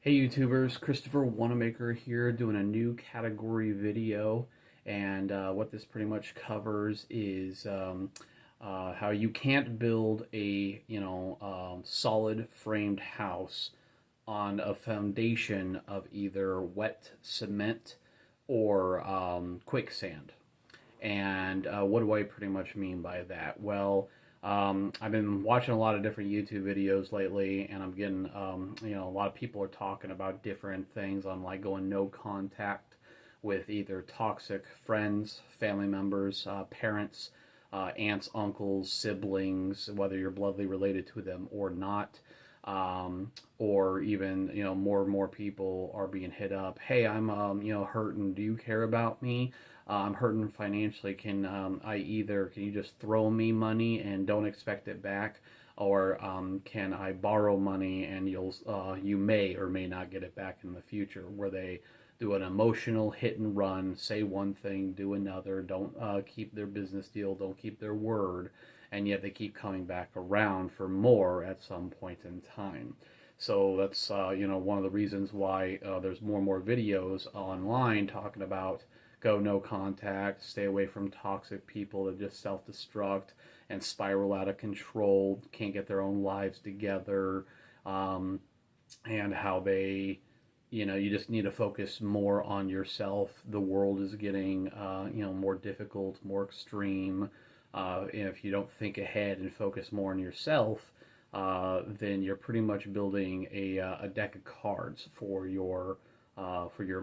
Hey YouTubers, Christopher Wanamaker here doing a new category video, and what this pretty much covers is how you can't build a solid framed house on a foundation of either wet cement or quicksand. And what do I pretty much mean by that? Well, I've been watching a lot of different YouTube videos lately, and I'm getting, a lot of people are talking about different things on like going no contact with either toxic friends, family members, parents, aunts, uncles, siblings, whether you're bloodly related to them or not. Or even more and more people are being hit up. Hey, I'm hurting. Do you care about me? I'm hurting financially. Can you just throw me money and don't expect it back, or can I borrow money and you may or may not get it back in the future? Where they do an emotional hit and run, say one thing, do another, don't keep their business deal, don't keep their word, and yet they keep coming back around for more at some point in time. So that's one of the reasons why there's more and more videos online talking about go no contact, stay away from toxic people that just self-destruct and spiral out of control, can't get their own lives together, and how they, you just need to focus more on yourself. The world is getting, more difficult, more extreme. And if you don't think ahead and focus more on yourself, then you're pretty much building a deck of cards for your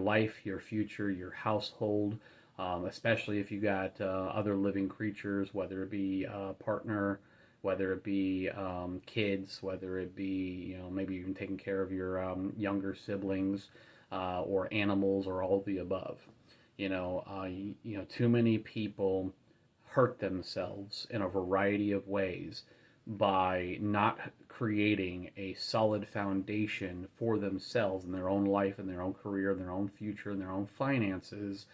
life, your future, your household, especially if you got other living creatures, whether it be a partner, whether it be kids, whether it be maybe even taking care of your younger siblings or animals or all of the above. Too many people hurt themselves in a variety of ways by not creating a solid foundation for themselves in their own life and their own career and their own future and their own finances,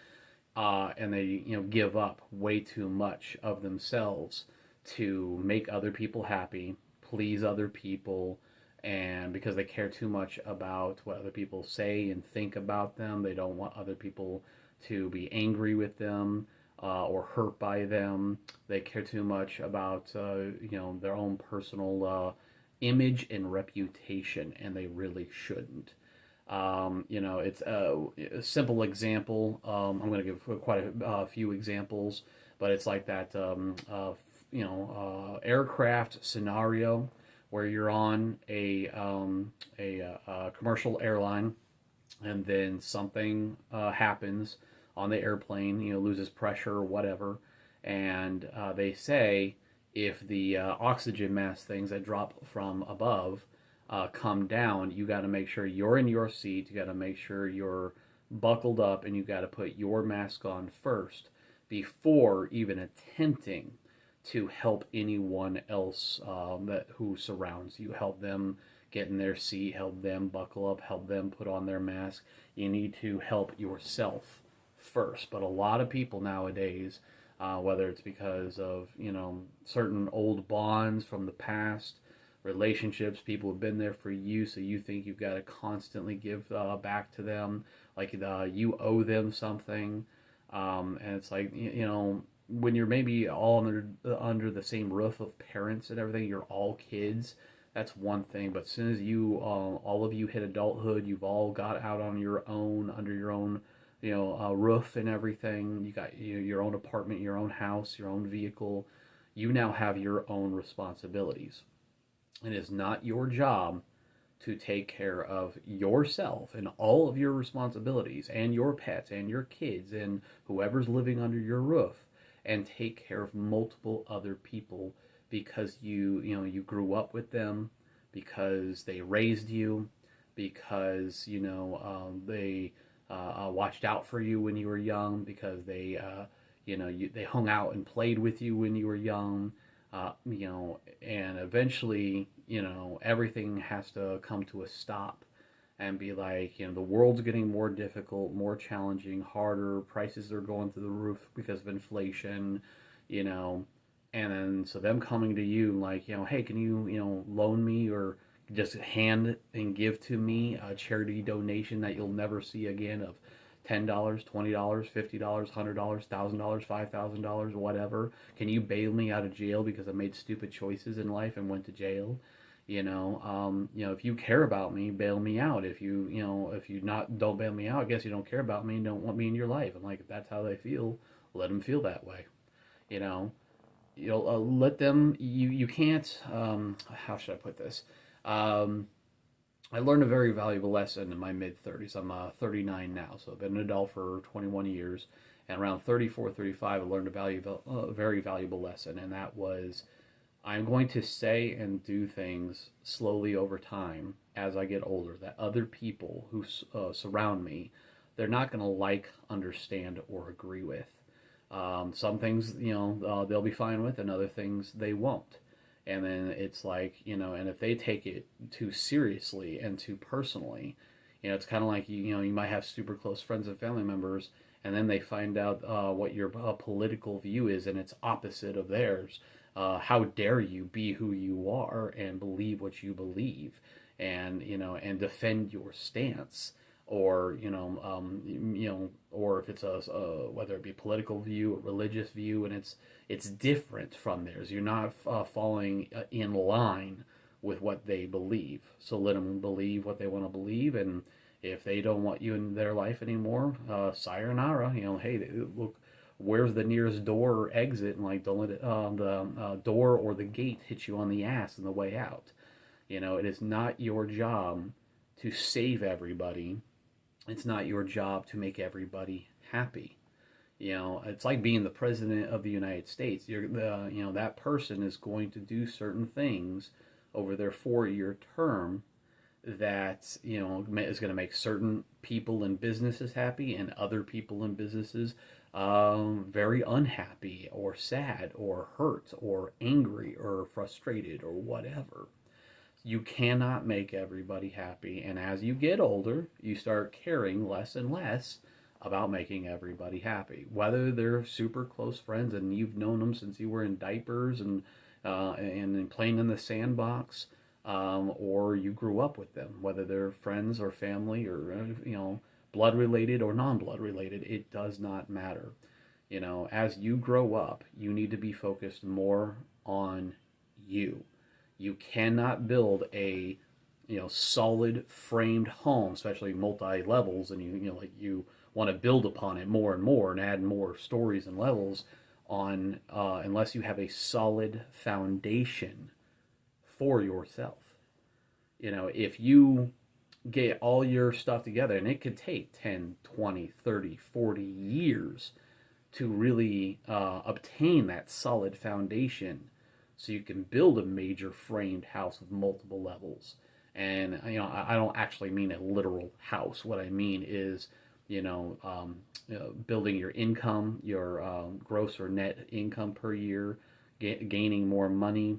and they give up way too much of themselves to make other people happy, please other people, and because they care too much about what other people say and think about them, they don't want other people to be angry with them or hurt by them. They care too much about their own personal image and reputation, and they really shouldn't. It's a simple example. I'm going to give quite a few examples, but it's like that aircraft scenario where you're on a commercial airline, and then something happens on the airplane, loses pressure or whatever, and they say if the oxygen mask things that drop from above come down, you got to make sure you're in your seat, you got to make sure you're buckled up, and you got to put your mask on first before even attempting to help anyone else who surrounds you. Help them get in their seat, help them buckle up, help them put on their mask. You need to help yourself first. But a lot of people nowadays, whether it's because of certain old bonds from the past, relationships, people have been there for you, so you think you've got to constantly give back to them, like you owe them something, and it's like when you're maybe all under the same roof of parents and everything, you're all kids. That's one thing, but as soon as you all of you hit adulthood, you've all got out on your own, under your own roof and everything. You got your own apartment, your own house, your own vehicle. You now have your own responsibilities. It is not your job to take care of yourself and all of your responsibilities and your pets and your kids and whoever's living under your roof, and take care of multiple other people because you grew up with them, because they raised you, because they watched out for you when you were young, because they hung out and played with you when you were young, and eventually everything has to come to a stop and be like, the world's getting more difficult, more challenging, harder. Prices are going through the roof because of inflation, and then so them coming to you like, hey, can you loan me or just hand and give to me a charity donation that you'll never see again of $10, $20, $50, $100, $1,000, $5,000, whatever? Can you bail me out of jail because I made stupid choices in life and went to jail? If you care about me, bail me out. If you not don't bail me out, I guess you don't care about me and don't want me in your life. I'm like, if that's how they feel, let them feel that way. You know, let them. You can't. How should I put this? Um, I learned a very valuable lesson in my mid 30s. I'm 39 now, so I've been an adult for 21 years. And around 34, 35, I learned a very valuable lesson, and that was I'm going to say and do things slowly over time as I get older that other people who surround me, they're not going to like, understand, or agree with. Some things, they'll be fine with, and other things they won't. And then it's like, and if they take it too seriously and too personally, it's kind of like, you might have super close friends and family members, and then they find out what your political view is, and it's opposite of theirs. How dare you be who you are and believe what you believe, and defend your stance, or or if it's whether it be political view or religious view, and it's different from theirs. You're not falling in line with what they believe. So let them believe what they want to believe, and if they don't want you in their life anymore, sayonara. Hey, look, where's the nearest door or exit, and like don't let the door or the gate hit you on the ass on the way out. It is not your job to save everybody. It's not your job to make everybody happy. It's like being the president of the United States. That person is going to do certain things over their 4-year term that is going to make certain people and businesses happy, and other people and businesses very unhappy or sad or hurt or angry or frustrated or whatever. You cannot make everybody happy, and as you get older, you start caring less and less about making everybody happy. Whether they're super close friends and you've known them since you were in diapers and playing in the sandbox, or you grew up with them, whether they're friends or family or blood related or non-blood related, it does not matter. As you grow up, you need to be focused more on you. You cannot build a solid framed home, especially multi levels, and you want to build upon it more and more and add more stories and levels on unless you have a solid foundation for yourself. If you get all your stuff together, and it could take 10, 20, 30, 40 years to really obtain that solid foundation, so you can build a major framed house with multiple levels. And I don't actually mean a literal house. What I mean is building your income, your gross or net income per year, gaining more money.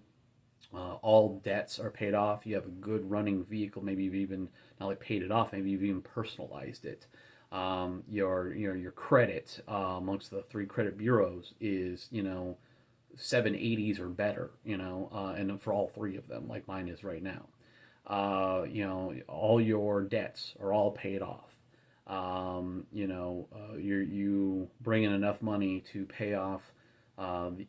All debts are paid off. You have a good running vehicle. Maybe you've even not only paid it off, maybe you've even personalized it. Your credit amongst the 3 credit bureaus is 780s or better, and for all 3 of them, like mine is right now. All your debts are all paid off. You bring in enough money to pay off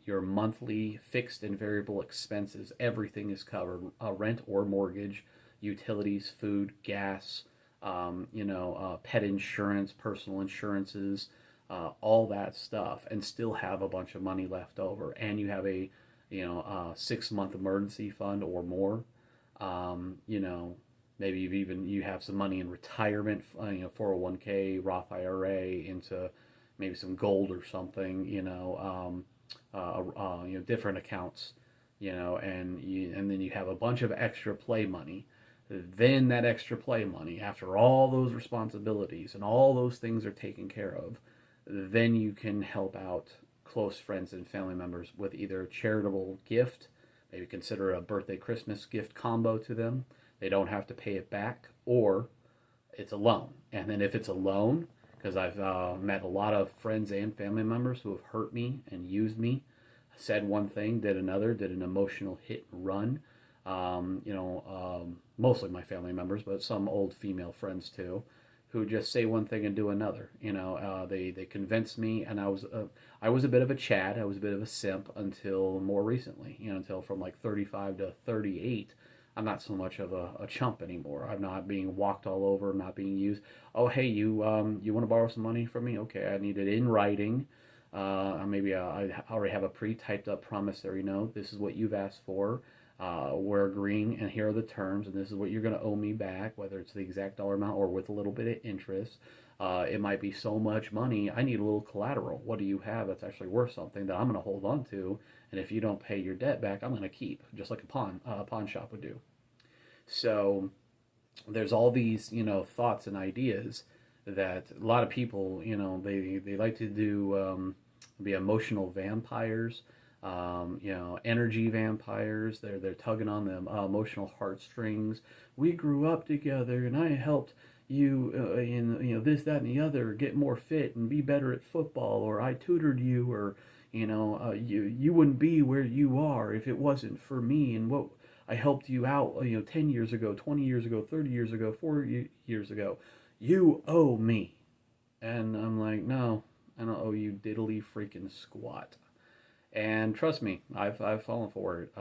your monthly fixed and variable expenses. Everything is covered: rent or mortgage, utilities, food, gas, pet insurance, personal insurances, all that stuff, and still have a bunch of money left over. And you have a 6-month emergency fund or more. Maybe you have some money in retirement, 401k, Roth IRA, into maybe some gold or something, different accounts, and then you have a bunch of extra play money. Then that extra play money, after all those responsibilities and all those things are taken care of, then you can help out close friends and family members with either a charitable gift, maybe consider a birthday, Christmas gift combo to them. They don't have to pay it back, or it's a loan. And then if it's a loan, because I've met a lot of friends and family members who have hurt me and used me, said one thing, did another, did an emotional hit and run, mostly my family members, but some old female friends too, who just say one thing and do another. They convinced me, and I was a bit of a Chad. I was a bit of a simp until more recently. Until from like 35 to 38. I'm not so much of a chump anymore. I'm not being walked all over. I'm not being used. Oh, hey, you want to borrow some money from me? Okay, I need it in writing. Maybe I already have a pre-typed up promissory note. This is what you've asked for. We're agreeing, and here are the terms, and this is what you're going to owe me back, whether it's the exact dollar amount or with a little bit of interest. It might be so much money. I need a little collateral. What do you have that's actually worth something that I'm going to hold on to? And if you don't pay your debt back, I'm going to keep, just like a pawn shop would do. So there's all these, thoughts and ideas that a lot of people, they like to do, be emotional vampires, energy vampires. They're tugging on them emotional heartstrings. We grew up together, and I helped you in this, that, and the other get more fit and be better at football, or I tutored you, or you wouldn't be where you are if it wasn't for me and what I helped you out 10 years ago, 20 years ago, 30 years ago, 40 years ago. You owe me. And I'm like, no, I don't owe you diddly freaking squat. And trust me, I've fallen for it.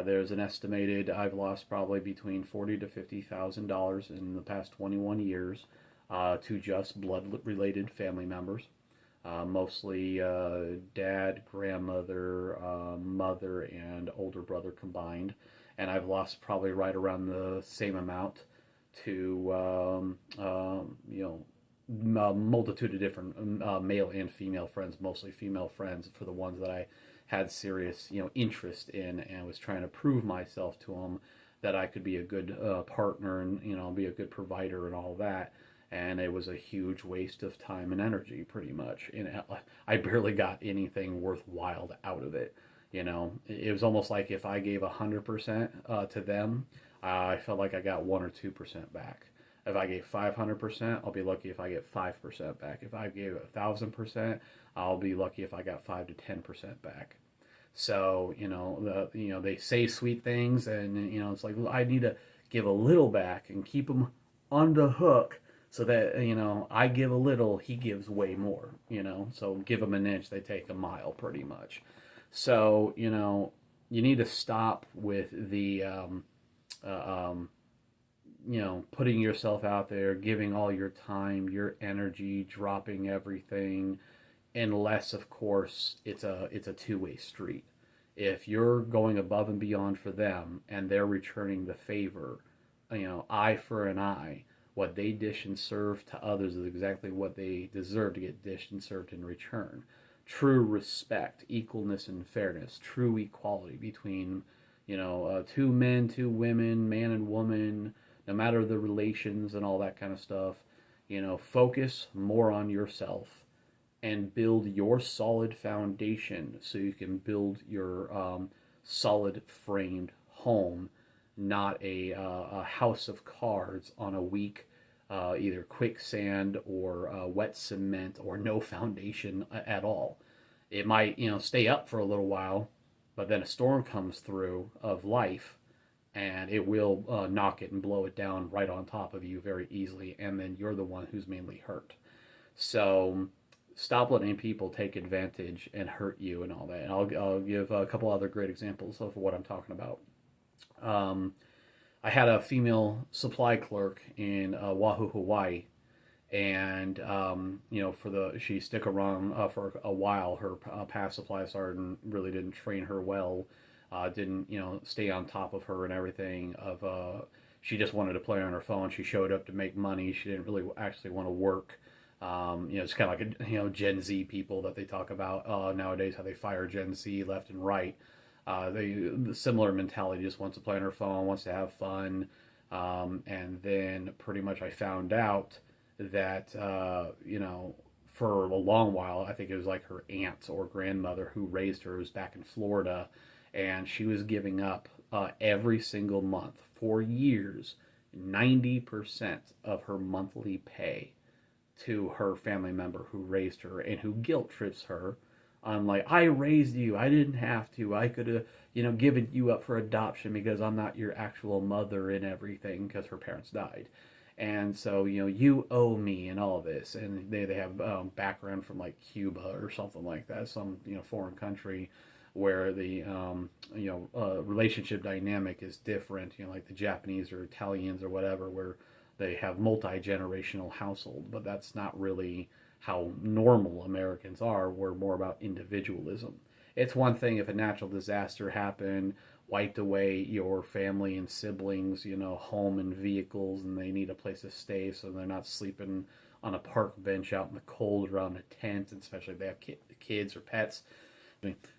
There's an estimated I've lost probably between $40,000 to $50,000 in the past 21 years to just blood-related family members, mostly dad, grandmother, mother, and older brother combined. And I've lost probably right around the same amount to a multitude of different male and female friends, mostly female friends, for the ones that I had serious interest in and was trying to prove myself to them that I could be a good partner and be a good provider and all that. And it was a huge waste of time and energy, pretty much. And I barely got anything worthwhile out of it. It was almost like if I gave 100% to them, I felt like I got 1 or 2% back. If I gave 500%, I'll be lucky if I get 5% back. If I gave 1,000%, I'll be lucky if I got 5 to 10% back. So they say sweet things, and it's like, I need to give a little back and keep them on the hook, so that I give a little, he gives way more. So give them an inch, they take a mile, pretty much. So you need to stop with the putting yourself out there, giving all your time, your energy, dropping everything, unless, of course, it's a two-way street. If you're going above and beyond for them and they're returning the favor, eye for an eye, what they dish and serve to others is exactly what they deserve to get dished and served in return. True respect, equalness, and fairness, true equality between, two men, two women, man and woman, no matter the relations and all that kind of stuff. Focus more on yourself and build your solid foundation so you can build your solid framed home, not a house of cards on a weak either quicksand or wet cement or no foundation at all. It might stay up for a little while, but then a storm comes through of life, and it will knock it and blow it down right on top of you very easily, and then you're the one who's mainly hurt. So stop letting people take advantage and hurt you and all that. And I'll give a couple other great examples of what I'm talking about. I had a female supply clerk in Oahu, Hawaii, and she stuck around for a while. Her past supply sergeant really didn't train her well. Didn't stay on top of her and everything. She just wanted to play on her phone. She showed up to make money. She didn't really actually want to work. It's kind of like Gen Z people that they talk about nowadays, how they fire Gen Z left and right. The similar mentality, just wants to play on her phone, wants to have fun, and then pretty much I found out that for a long while, I think it was like her aunt or grandmother who raised her was back in Florida, and she was giving up every single month for years 90% of her monthly pay to her family member who raised her and who guilt trips her on like, I raised you, I didn't have to, I could have, given you up for adoption because I'm not your actual mother and everything because her parents died. And so, you owe me and all this. And they have background from like Cuba or something like that, some, foreign country where the, relationship dynamic is different, like the Japanese or Italians or whatever, where they have multi-generational household, but that's not really how normal Americans are. We're more about individualism. It's one thing if a natural disaster happened, wiped away your family and siblings, home and vehicles, and they need a place to stay so they're not sleeping on a park bench out in the cold around a tent, especially if they have kids or pets.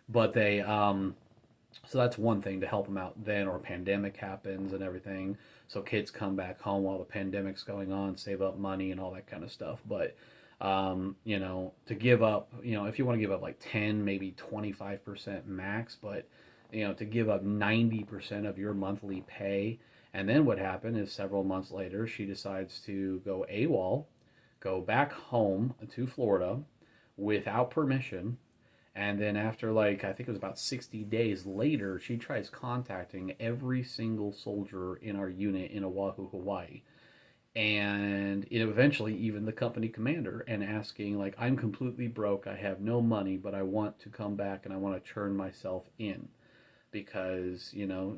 But they, so that's one thing to help them out then, or a pandemic happens and everything. So kids come back home while the pandemic's going on, save up money and all that kind of stuff. But to give up, if you want to give up like 10, maybe 25% max, but, to give up 90% of your monthly pay. And then what happened is several months later, she decides to go AWOL, go back home to Florida without permission. And then after like, I think it was about 60 days later, she tries contacting every single soldier in our unit in Oahu, Hawaii, and eventually even the company commander, and asking like, I'm completely broke, I have no money, but I want to come back and I want to turn myself in, because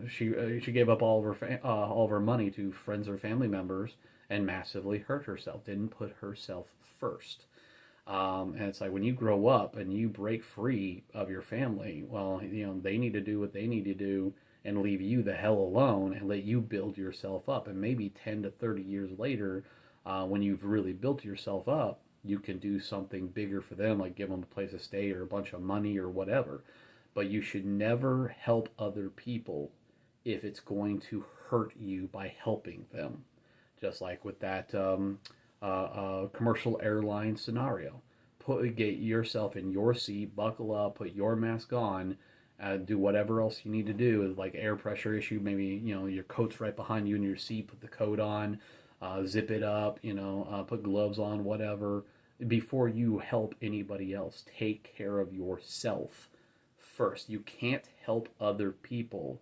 she gave up all of her money to friends or family members and massively hurt herself, didn't put herself first. And it's like when you grow up and you break free of your family, well, they need to do what they need to do and leave you the hell alone and let you build yourself up. And maybe 10 to 30 years later, when you've really built yourself up, you can do something bigger for them, like give them a place to stay or a bunch of money or whatever. But you should never help other people if it's going to hurt you by helping them. Just like with that commercial airline scenario. Get yourself in your seat, buckle up, put your mask on, do whatever else you need to do. Like air pressure issue, maybe your coat's right behind you in your seat, put the coat on, zip it up, put gloves on, whatever, before you help anybody else. Take care of yourself first. You can't help other people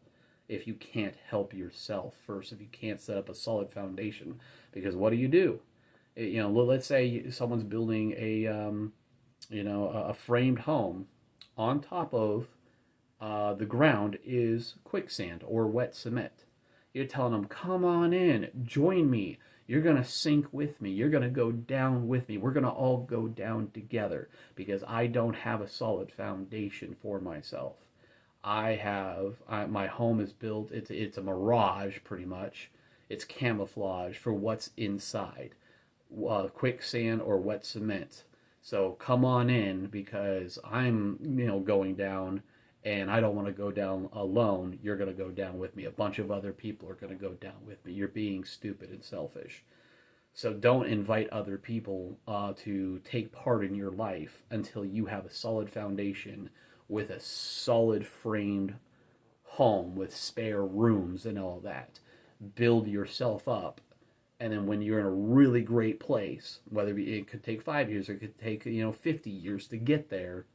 if you can't help yourself first, if you can't set up a solid foundation. Because what do? Let's say someone's building a framed home. On top of the ground is quicksand or wet cement. You're telling them, come on in, join me. You're going to sink with me. You're going to go down with me. We're going to all go down together because I don't have a solid foundation for myself. My home is built, it's a mirage pretty much. It's camouflage for what's inside. Quicksand or wet cement. So come on in because I'm, going down and I don't want to go down alone. You're going to go down with me. A bunch of other people are going to go down with me. You're being stupid and selfish. So don't invite other people to take part in your life until you have a solid foundation with a solid framed home with spare rooms and all that. Build yourself up. And then when you're in a really great place, whether it could take 5 years or it could take 50 years to get there,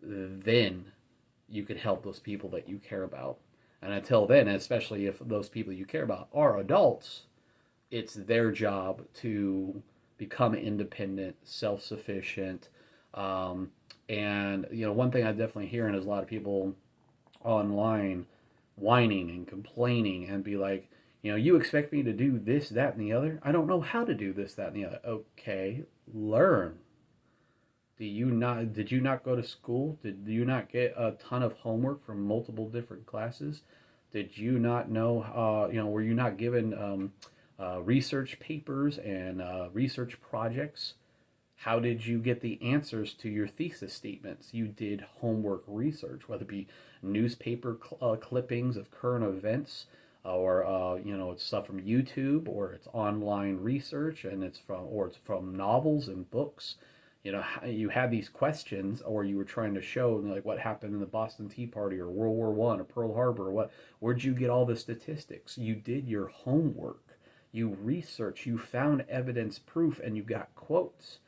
then you could help those people that you care about. And until then, especially if those people you care about are adults, it's their job to become independent, self-sufficient. And one thing I'm definitely hearing is a lot of people online whining and complaining and be like, you expect me to do this, that, and the other? I don't know how to do this, that, and the other. Okay, learn. Did you not go to school? Did you not get a ton of homework from multiple different classes? Did you not know, were you not given research papers and research projects? How did you get the answers to your thesis statements? You did homework research, whether it be newspaper clippings of current events, or it's stuff from YouTube, or it's online research, and it's from novels and books. You had these questions, or you were trying to show like what happened in the Boston Tea Party or World War I or Pearl Harbor, or where'd you get all the statistics? You did your homework. You researched, you found evidence, proof, and you got quotes.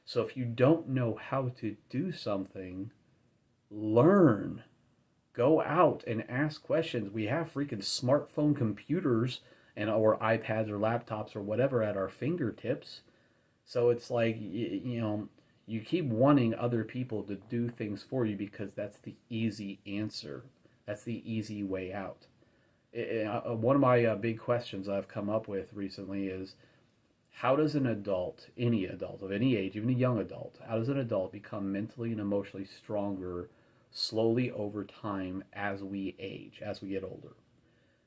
So if you don't know how to do something, Learn. Go out and ask questions. We have freaking smartphone computers and or iPads or laptops or whatever at our fingertips. So it's like you keep wanting other people to do things for you because that's the easy answer. That's the easy way out. One of my big questions I've come up with recently is how does an adult, any adult of any age, even a young adult, how does an adult become mentally and emotionally stronger slowly over time as we age, as we get older?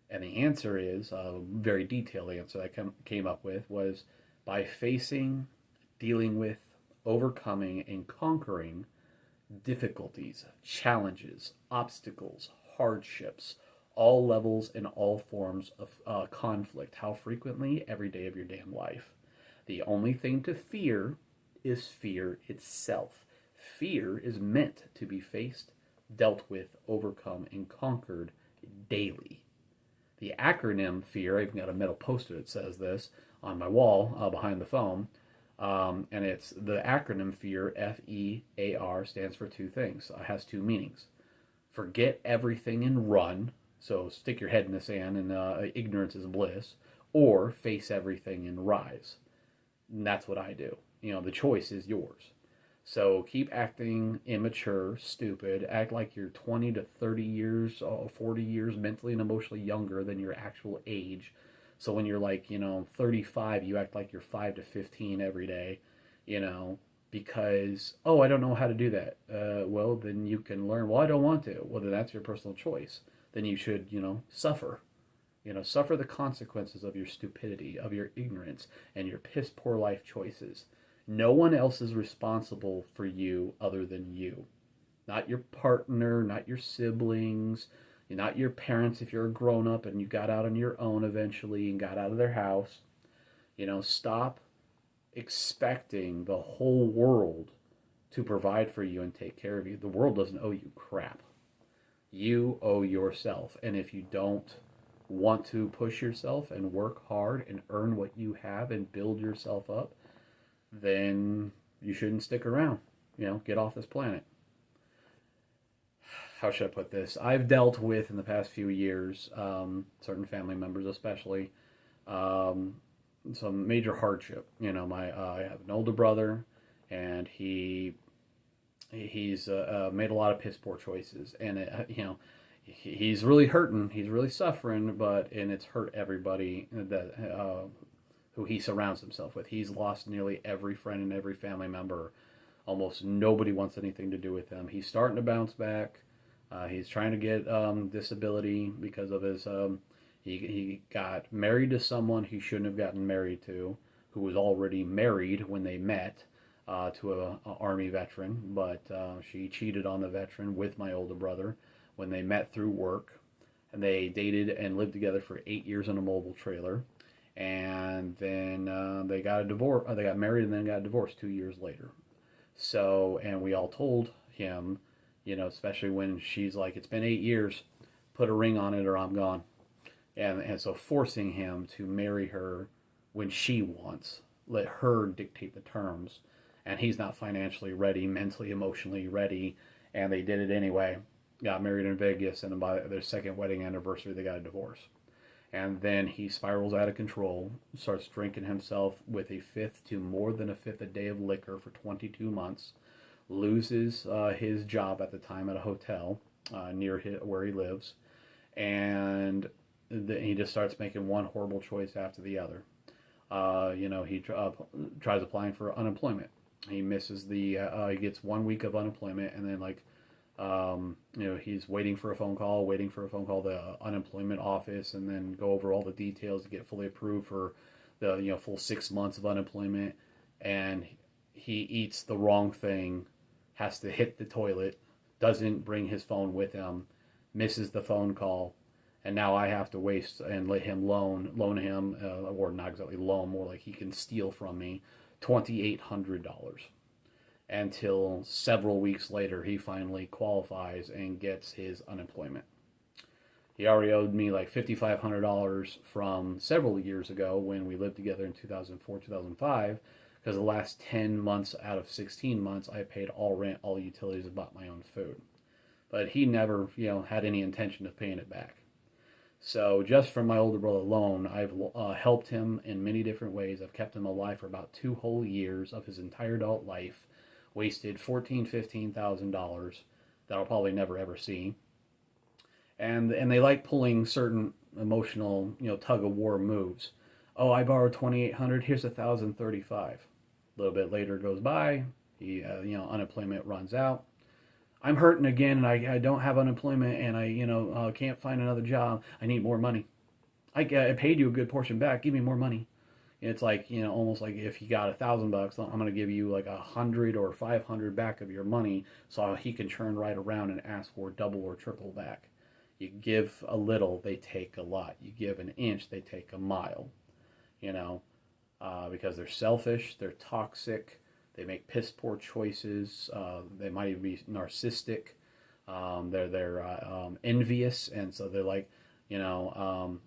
And the answer is a very detailed answer I came up with was by facing, dealing with, overcoming, and conquering difficulties, challenges, obstacles, hardships, all levels and all forms of conflict. How frequently? Every day of your damn life. The only thing to fear is fear itself. Fear is meant to be faced, dealt with, overcome, and conquered daily. The acronym FEAR, I've got a metal poster that says this on my wall behind the phone, and it's the acronym FEAR, F-E-A-R, stands for two things. It has two meanings. Forget everything and run, so stick your head in the sand and ignorance is bliss, or face everything and rise. And that's what I do. The choice is yours. So keep acting immature, stupid, act like you're 20 to 30 years, 40 years mentally and emotionally younger than your actual age. So when you're like, 35, you act like you're 5 to 15 every day, because, oh, I don't know how to do that. Well, then you can learn. Well, I don't want to. Well, then that's your personal choice. Then you should, suffer. Suffer the consequences of your stupidity, of your ignorance, and your piss poor life choices. No one else is responsible for you other than you. Not your partner, not your siblings, not your parents if you're a grown up and you got out on your own eventually and got out of their house. Stop expecting the whole world to provide for you and take care of you. The world doesn't owe you crap. You owe yourself. And if you don't want to push yourself and work hard and earn what you have and build yourself up, then you shouldn't stick around. Get off this planet. How should I put this? I've dealt with, in the past few years, certain family members especially, some major hardship. I have an older brother, and he's made a lot of piss poor choices. And, he's really hurting. He's really suffering, and it's hurt everybody that who he surrounds himself with. He's lost nearly every friend and every family member. Almost nobody wants anything to do with him. He's starting to bounce back. He's trying to get disability because of his... he got married to someone he shouldn't have gotten married to, who was already married when they met to a Army veteran. But she cheated on the veteran with my older brother when they met through work. And they dated and lived together for 8 years in a mobile trailer. And then they got a divorce. They got married and then got divorced 2 years later. So, and we all told him, especially when she's like, it's been 8 years, put a ring on it or I'm gone. And so forcing him to marry her when she wants, let her dictate the terms. And he's not financially ready, mentally, emotionally ready. And they did it anyway. Got married in Vegas, and by their second wedding anniversary, they got a divorce. And then he spirals out of control, starts drinking himself with more than a fifth a day of liquor for 22 months, loses his job at the time at a hotel near where he lives, and he just starts making one horrible choice after the other. He tries applying for unemployment. He misses he gets 1 week of unemployment, and then he's waiting for a phone call to the unemployment office, and then go over all the details to get fully approved for the full 6 months of unemployment. And he eats the wrong thing, has to hit the toilet, doesn't bring his phone with him, misses the phone call, and now I have to waste and let him loan him, or not exactly loan, more like he can steal from me, $2,800. Until several weeks later, he finally qualifies and gets his unemployment. He already owed me like $5,500 from several years ago when we lived together in 2004, 2005, because the last 10 months out of 16 months, I paid all rent, all utilities, and bought my own food. but he never, had any intention of paying it back. So just from my older brother alone, I've helped him in many different ways. I've kept him alive for about 2 whole years of his entire adult life, wasted $14,000-15,000 that I'll probably never ever see. And they like pulling certain emotional, tug of war moves. Oh, I borrowed 2,800. Here's 1,035. A little bit later goes by. He, unemployment runs out. I'm hurting again, and I don't have unemployment, and I can't find another job. I need more money. I paid you a good portion back. Give me more money. It's like, almost like if he got $1,000, I'm going to give you like 100 or 500 back of your money, so he can turn right around and ask for double or triple back. You give a little, they take a lot. You give an inch, they take a mile. Because they're selfish, they're toxic, they make piss poor choices. They might even be narcissistic. They're envious, and so they're like, learning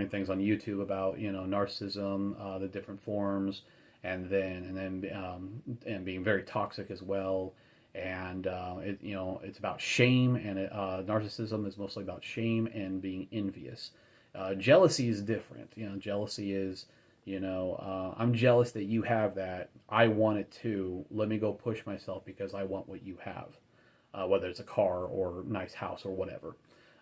things on YouTube about narcissism, the different forms, and being very toxic as well. And it's about shame, and narcissism is mostly about shame and being envious. Jealousy is different. Jealousy is, I'm jealous that you have that. I want it too. Let me go push myself because I want what you have, whether it's a car or nice house or whatever.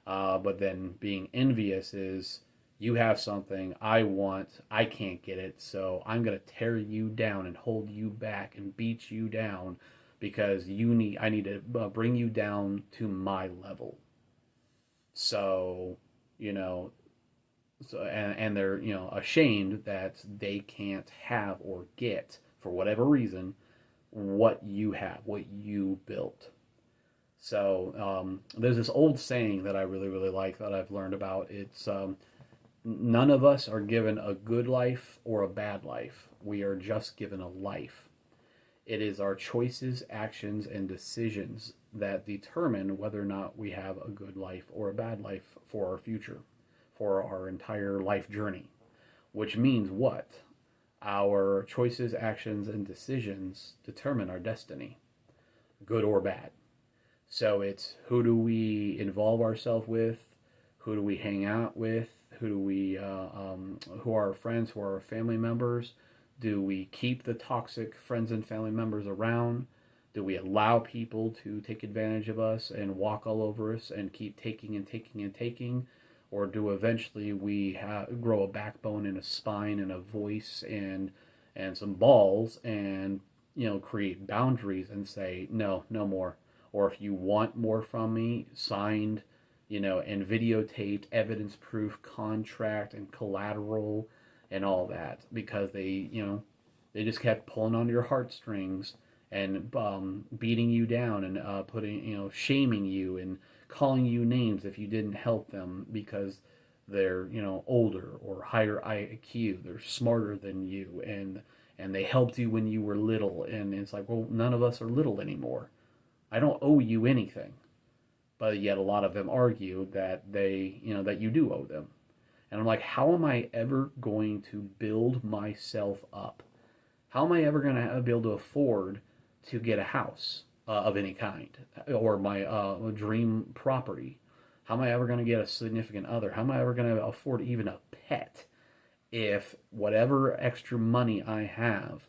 But then being envious is, you have something I want, I can't get it, so I'm going to tear you down and hold you back and beat you down because I need to bring you down to my level. So, and they're, ashamed that they can't have or get, for whatever reason, what you have, what you built. So there's this old saying that I really, really like that I've learned about. It's none of us are given a good life or a bad life. We are just given a life. It is our choices, actions, and decisions that determine whether or not we have a good life or a bad life for our future, for our entire life journey. Which means what? Our choices, actions, and decisions determine our destiny, good or bad. So it's, who do we involve ourselves with? Who do we hang out with? Who are our friends? Who are our family members? Do we keep the toxic friends and family members around? Do we allow people to take advantage of us and walk all over us and keep taking and taking and taking? Or do eventually we grow a backbone and a spine and a voice and some balls and create boundaries and say, no more. Or if you want more from me, signed, and videotaped, evidence-proof contract and collateral and all that, because they just kept pulling on your heartstrings and beating you down and putting, shaming you and calling you names if you didn't help them because they're, older or higher IQ, they're smarter than you, and they helped you when you were little. And it's like, well, none of us are little anymore. I don't owe you anything. But yet a lot of them argue that that you do owe them. And I'm like, how am I ever going to build myself up? How am I ever going to be able to afford to get a house of any kind, or my dream property? How am I ever going to get a significant other? How am I ever going to afford even a pet if whatever extra money I have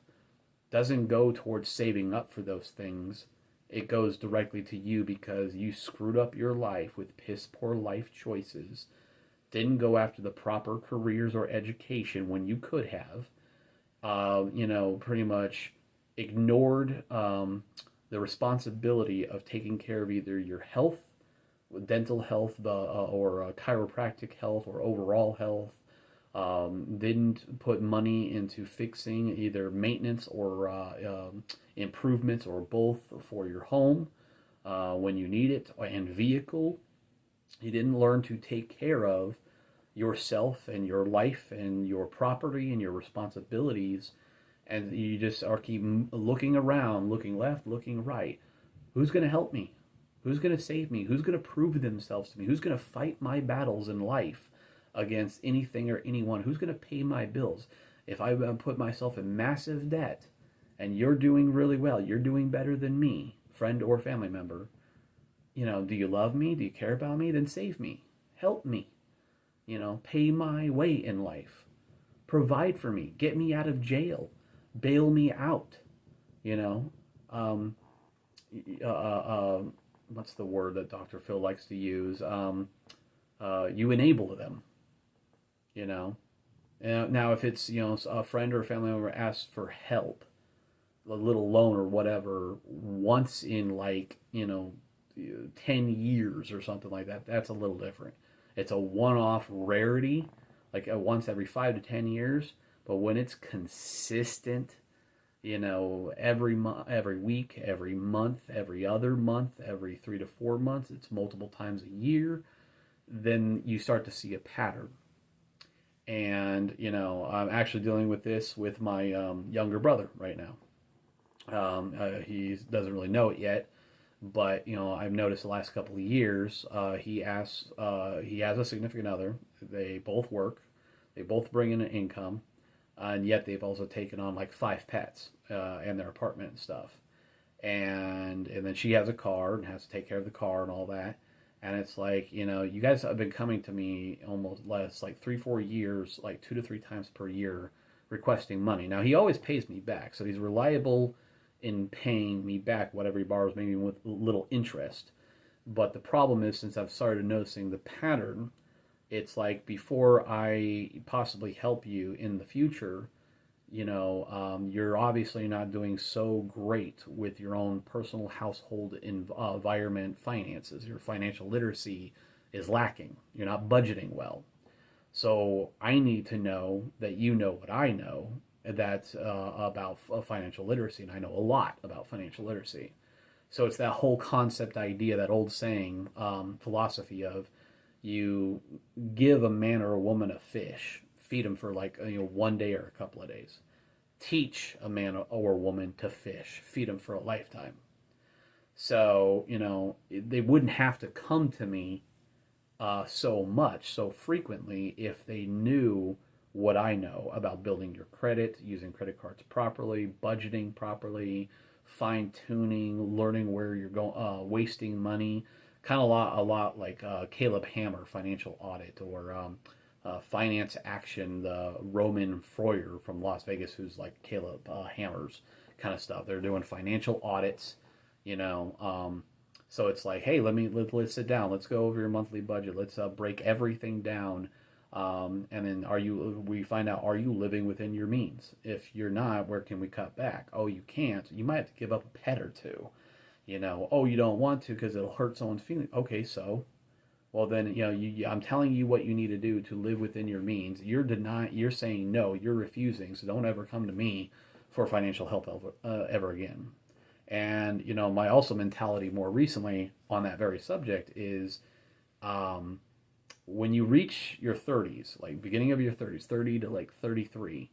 doesn't go towards saving up for those things? It goes directly to you because you screwed up your life with piss poor life choices, didn't go after the proper careers or education when you could have, pretty much ignored the responsibility of taking care of either your health, dental health, or chiropractic health, or overall health. Didn't put money into fixing either maintenance or improvements or both for your home when you need it, and vehicle. You didn't learn to take care of yourself and your life and your property and your responsibilities, and you just are keep looking around, looking left, looking right. Who's going to help me? Who's going to save me? Who's going to prove themselves to me? Who's going to fight my battles in life against anything or anyone? Who's going to pay my bills? If I put myself in massive debt and you're doing really well, you're doing better than me, friend or family member, do you love me? Do you care about me? Then save me. Help me. Pay my way in life. Provide for me. Get me out of jail. Bail me out. You know, um, uh, uh, what's the word that Dr. Phil likes to use? You enable them. You know, now if it's a friend or a family member asks for help, a little loan or whatever, once in 10 years or something like that, that's a little different. It's a one-off rarity, like once every 5 to 10 years. But when it's consistent, every month, every week, every month, every other month, every 3 to 4 months, it's multiple times a year, then you start to see a pattern. And, I'm actually dealing with this with my younger brother right now. He doesn't really know it yet, but, I've noticed the last couple of years, he has a significant other. They both work. They both bring in an income. And yet they've also taken on like 5 pets and their apartment and stuff. And then she has a car and has to take care of the car and all that. And it's like, you guys have been coming to me almost less like 3-4 years, like 2 to 3 times per year, requesting money. Now he always pays me back, so he's reliable in paying me back whatever he borrows, maybe with little interest. But the problem is, since I've started noticing the pattern, it's like before I possibly help you in the future, you're obviously not doing so great with your own personal household environment finances. Your financial literacy is lacking. You're not budgeting well. So I need to know that you know what I know that's about financial literacy, and I know a lot about financial literacy. So it's that whole concept idea, that old saying, philosophy of you give a man or a woman a fish, feed him for one day or a couple of days. Teach a man or a woman to fish, feed him for a lifetime. So, they wouldn't have to come to me so frequently if they knew what I know about building your credit, using credit cards properly, budgeting properly, fine-tuning, learning where you're going, wasting money. Kind of a lot like Caleb Hammer, Financial Audit, or Finance Action, the Roman Froyer from Las Vegas, who's like Caleb Hammer's kind of stuff. They're doing financial audits, so it's like, hey, let's sit down. Let's go over your monthly budget. Let's break everything down. And then we find out, are you living within your means? If you're not, where can we cut back? Oh, you can't. You might have to give up a pet or two. Oh, you don't want to because it'll hurt someone's feelings. Okay, so, well then, I'm telling you what you need to do to live within your means. You're saying no, you're refusing, so don't ever come to me for financial help ever again. And, my also mentality more recently on that very subject is, when you reach your 30s, like beginning of your 30s, 30 to 33,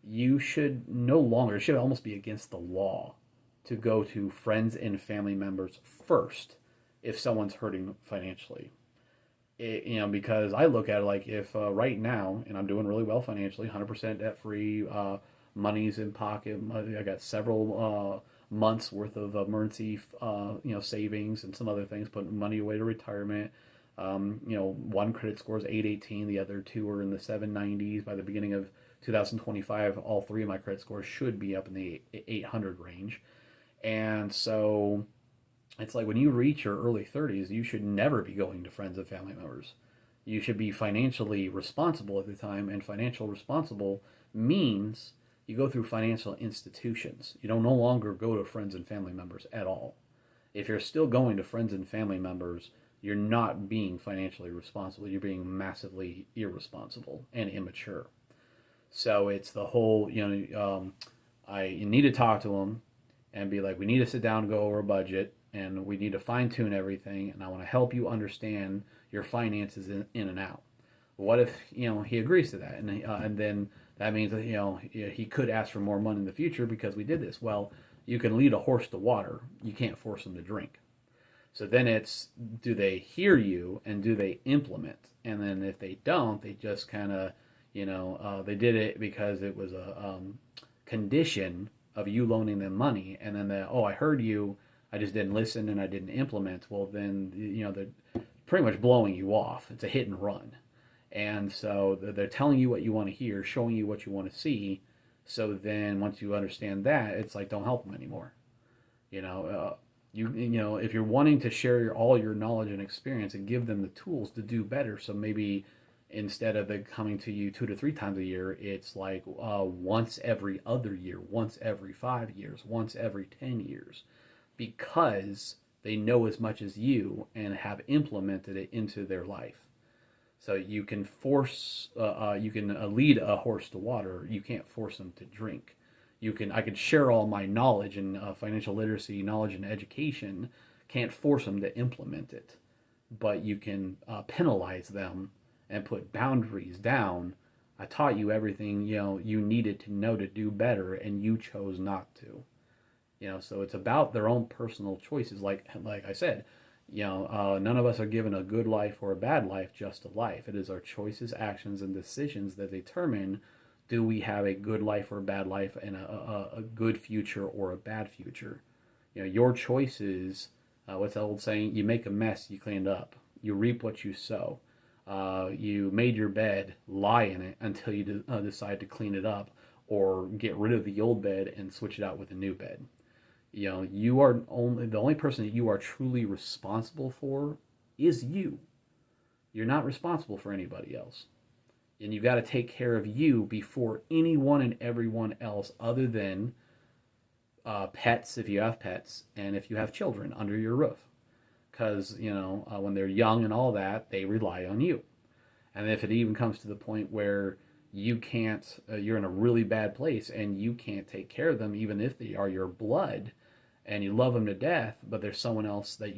you should no longer, it should almost be against the law to go to friends and family members first if someone's hurting financially. Because I look at it like, if right now, and I'm doing really well financially, 100% debt free, money's in pocket, I got several months worth of emergency savings and some other things, putting money away to retirement. One credit score is 818, the other two are in the 790s. By the beginning of 2025, all three of my credit scores should be up in the 800 range. And so it's like, when you reach your early 30s, you should never be going to friends and family members. You should be financially responsible at the time, and financial responsible means you go through financial institutions. You don't no longer go to friends and family members at all. If you're still going to friends and family members, you're not being financially responsible. You're being massively irresponsible and immature. So it's the whole, you need to talk to them and be like, we need to sit down and go over a budget, and we need to fine tune everything, and I want to help you understand your finances in and out. What if, he agrees to that? And then that means that, he could ask for more money in the future because we did this. Well, you can lead a horse to water. You can't force him to drink. So then it's, do they hear you and do they implement? And then if they don't, they just kind of, they did it because it was a condition of you loaning them money. And then I heard you, I just didn't listen and I didn't implement. Well, then, they're pretty much blowing you off. It's a hit and run. And so they're telling you what you want to hear, showing you what you want to see. So then once you understand that, it's like, don't help them anymore. You know, if you're wanting to share all your knowledge and experience and give them the tools to do better, so maybe instead of it coming to you 2 to 3 times a year, it's like once every other year, once every 5 years, once every 10 years, because they know as much as you and have implemented it into their life. So you can lead a horse to water. You can't force them to drink. I could share all my knowledge and financial literacy, knowledge and education. Can't force them to implement it, but you can penalize them and put boundaries down. I taught you everything you needed to know to do better, and you chose not to. So it's about their own personal choices. Like I said, none of us are given a good life or a bad life, just a life. It is our choices, actions, and decisions that determine, do we have a good life or a bad life, and a good future or a bad future. Your choices, what's the old saying? You make a mess, you clean it up. You reap what you sow. You made your bed, lie in it until you decide to clean it up or get rid of the old bed and switch it out with a new bed. You are the only person that you are truly responsible for is you. You're not responsible for anybody else. And you've got to take care of you before anyone and everyone else, other than pets, if you have pets, and if you have children under your roof. Because, when they're young and all that, they rely on you. And if it even comes to the point where you can't, you're in a really bad place and you can't take care of them, even if they are your blood, and you love them to death, but there's someone else that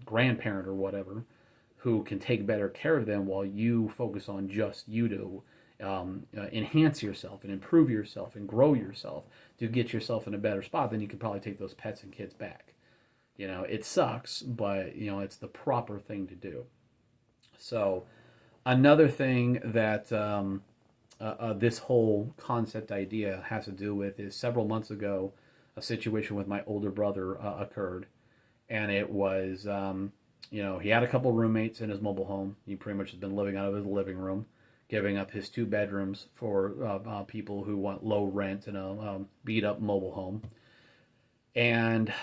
grandparent or whatever, who can take better care of them while you focus on just you to enhance yourself and improve yourself and grow yourself to get yourself in a better spot, then you can probably take those pets and kids back. It sucks, but, it's the proper thing to do. So another thing that this whole concept idea has to do with is, several months ago, a situation with my older brother occurred. And it was, he had a couple roommates in his mobile home. He pretty much has been living out of his living room, giving up his 2 bedrooms for people who want low rent in a beat up mobile home. And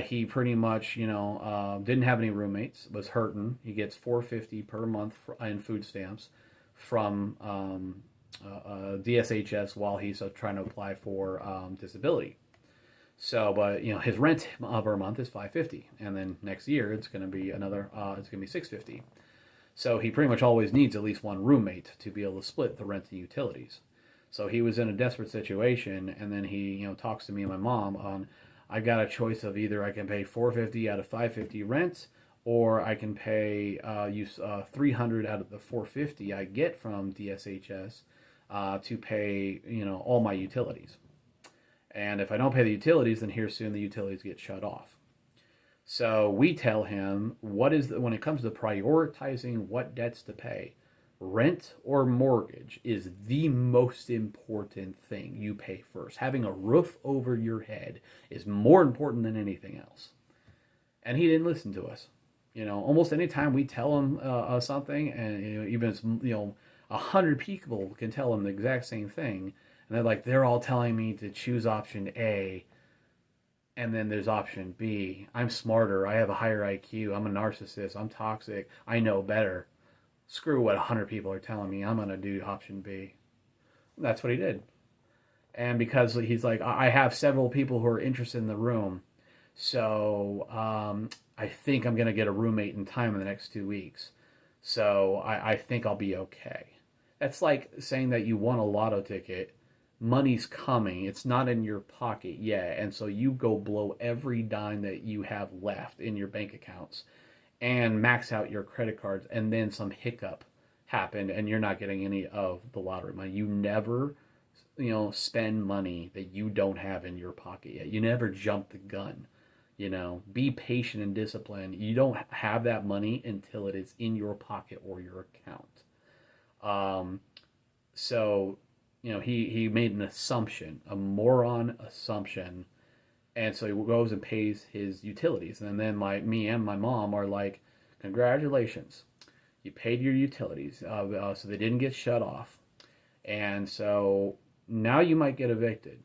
he pretty much, didn't have any roommates, was hurting. He gets $4.50 per month in food stamps from DSHS while he's trying to apply for disability. So, but his rent per month is $5.50, and then next year it's going to be $6.50. So he pretty much always needs at least one roommate to be able to split the rent and utilities. So he was in a desperate situation, and then he talks to me and my mom on, I got a choice of either I can pay $4.50 out of $5.50 rent, or I can pay $300 out of the $4.50 I get from DSHS to pay all my utilities. And if I don't pay the utilities, then here soon the utilities get shut off. So we tell him, when it comes to prioritizing what debts to pay, rent or mortgage is the most important thing you pay first. Having a roof over your head is more important than anything else. And he didn't listen to us. Almost any time we tell him something, and even if 100 people can tell him the exact same thing, and they're all telling me to choose option A, and then there's option B. I'm smarter. I have a higher IQ. I'm a narcissist. I'm toxic. I know better. Screw what 100 people are telling me. I'm going to do option B. That's what he did. And because he's like, I have several people who are interested in the room, so I think I'm going to get a roommate in time in the next 2 weeks. So I think I'll be okay. That's like saying that you won a lotto ticket. Money's coming. It's not in your pocket yet. And so you go blow every dime that you have left in your bank accounts and max out your credit cards. And then some hiccup happened and you're not getting any of the lottery money. You never, spend money that you don't have in your pocket yet. You never jump the gun. Be patient and disciplined. You don't have that money until it is in your pocket or your account. So he made an assumption, a moron assumption, And so he goes and pays his utilities. And then me and my mom are like, congratulations, you paid your utilities. So they didn't get shut off. And so now you might get evicted.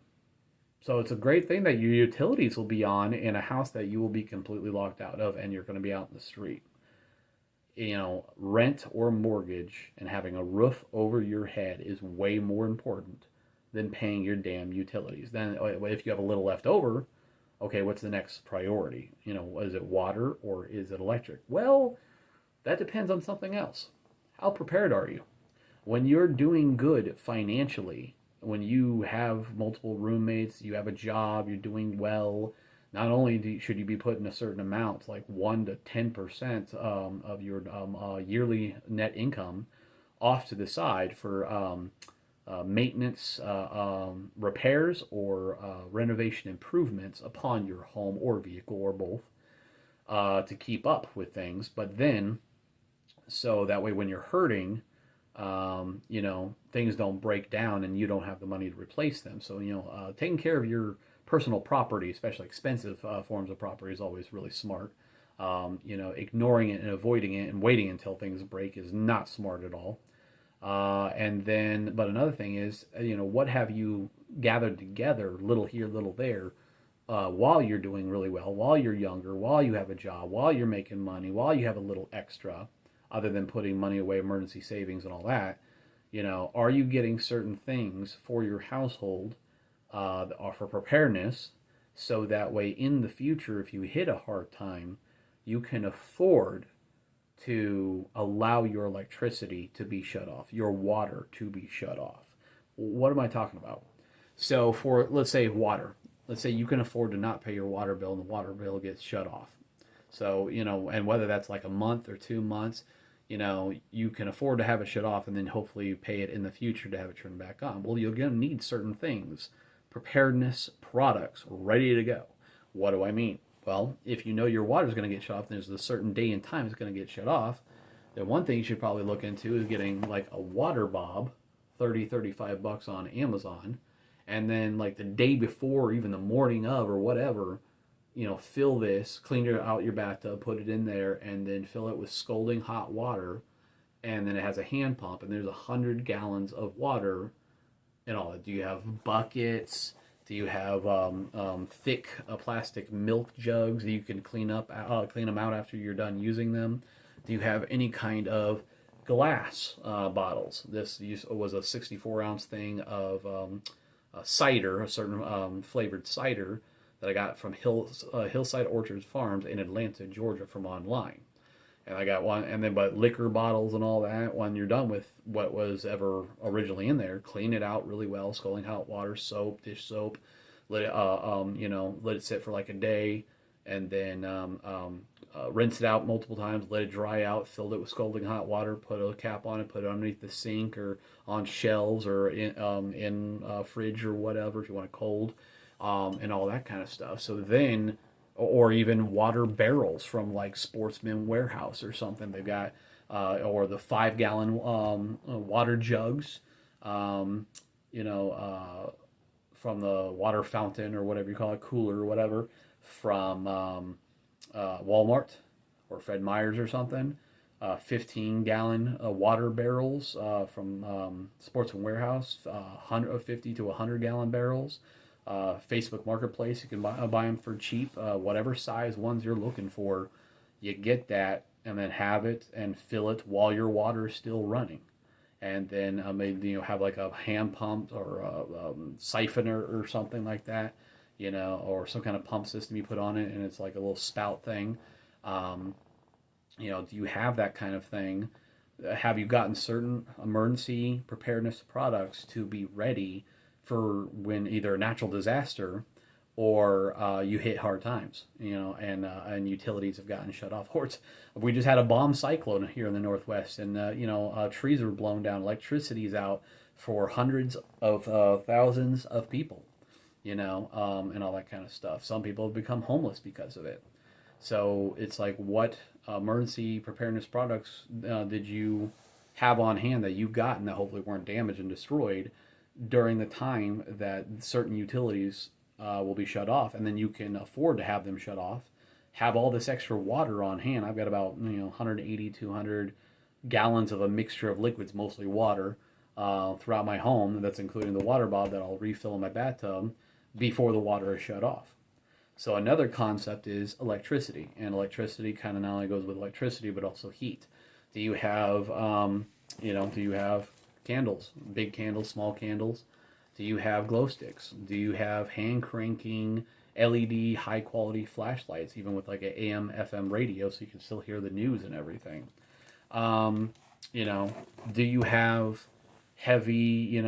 So it's a great thing that your utilities will be on in a house that you will be completely locked out of and you're going to be out in the street. Rent or mortgage and having a roof over your head is way more important than paying your damn utilities. Then if you have a little left over, okay, what's the next priority? Is it water or is it electric? Well, that depends on something else. How prepared are you? When you're doing good financially, when you have multiple roommates, you have a job, you're doing well, not only should you be putting a certain amount, like 1 to 10% of your yearly net income, off to the side for maintenance, repairs, or renovation improvements upon your home or vehicle or both, to keep up with things. But then, so that way when you're hurting, things don't break down and you don't have the money to replace them. So, taking care of your personal property, especially expensive forms of property, is always really smart. Ignoring it and avoiding it and waiting until things break is not smart at all. But another thing is, what have you gathered together, little here, little there, while you're doing really well, while you're younger, while you have a job, while you're making money, while you have a little extra, other than putting money away, emergency savings and all that. Are you getting certain things for your household that are for preparedness, so that way in the future, if you hit a hard time, you can afford to allow your electricity to be shut off, your water to be shut off. What am I talking about? So for, let's say, water. Let's say you can afford to not pay your water bill and the water bill gets shut off. So, and whether that's like a month or 2 months, you can afford to have it shut off and then hopefully pay it in the future to have it turned back on. Well, you're going to need certain things, preparedness products ready to go. What do I mean? Well, if you know your water is going to get shut off, and there's a certain day and time it's going to get shut off, then one thing you should probably look into is getting like a water bob, $35 on Amazon, and then like the day before or even the morning of or whatever, fill this, clean out your bathtub, put it in there, and then fill it with scalding hot water, and then it has a hand pump, and there's 100 gallons of water and all that. Do you have buckets? Do you have thick plastic milk jugs that you can clean them out after you're done using them? Do you have any kind of glass bottles? This was a 64-ounce thing of cider, a certain flavored cider that I got from Hillside Orchards Farms in Atlanta, Georgia, from online. And I got one, and then but liquor bottles and all that. When you're done with what was ever originally in there, clean it out really well, scalding hot water, soap, dish soap, let it sit for like a day, and then rinse it out multiple times, let it dry out, filled it with scalding hot water, put a cap on it, put it underneath the sink or on shelves or in fridge or whatever if you want it cold, and all that kind of stuff. So then, or even water barrels from like Sportsman Warehouse or something. They've got, or the 5-gallon water jugs, from the water fountain or whatever you call it, cooler or whatever, from Walmart or Fred Meyer's or something. 15-gallon water barrels from Sportsman Warehouse, 50 to 100-gallon barrels. Facebook Marketplace, you can buy them for cheap. Whatever size ones you're looking for, you get that, and then have it and fill it while your water is still running. And then maybe have like a hand pump or a siphoner or something like that, or some kind of pump system you put on it, and it's like a little spout thing. Do you have that kind of thing? Have you gotten certain emergency preparedness products to be ready for when either a natural disaster or you hit hard times, and utilities have gotten shut off? Or we just had a bomb cyclone here in the Northwest, and trees were blown down, electricity is out for hundreds of thousands of people, and all that kind of stuff. Some people have become homeless because of it. So it's like, what emergency preparedness products did you have on hand that you got and that hopefully weren't damaged and destroyed during the time that certain utilities will be shut off, and then you can afford to have them shut off. Have all this extra water on hand. I've got about 180, 200 gallons of a mixture of liquids, mostly water, throughout my home. That's including the water bottle that I'll refill in my bathtub before the water is shut off. So another concept is electricity, and electricity kind of not only goes with electricity but also heat. Do you have do you have candles, big candles, small candles? Do you have glow sticks? Do you have hand cranking LED high quality flashlights, even with like an AM FM radio, so you can still hear the news and everything? Do you have heavy,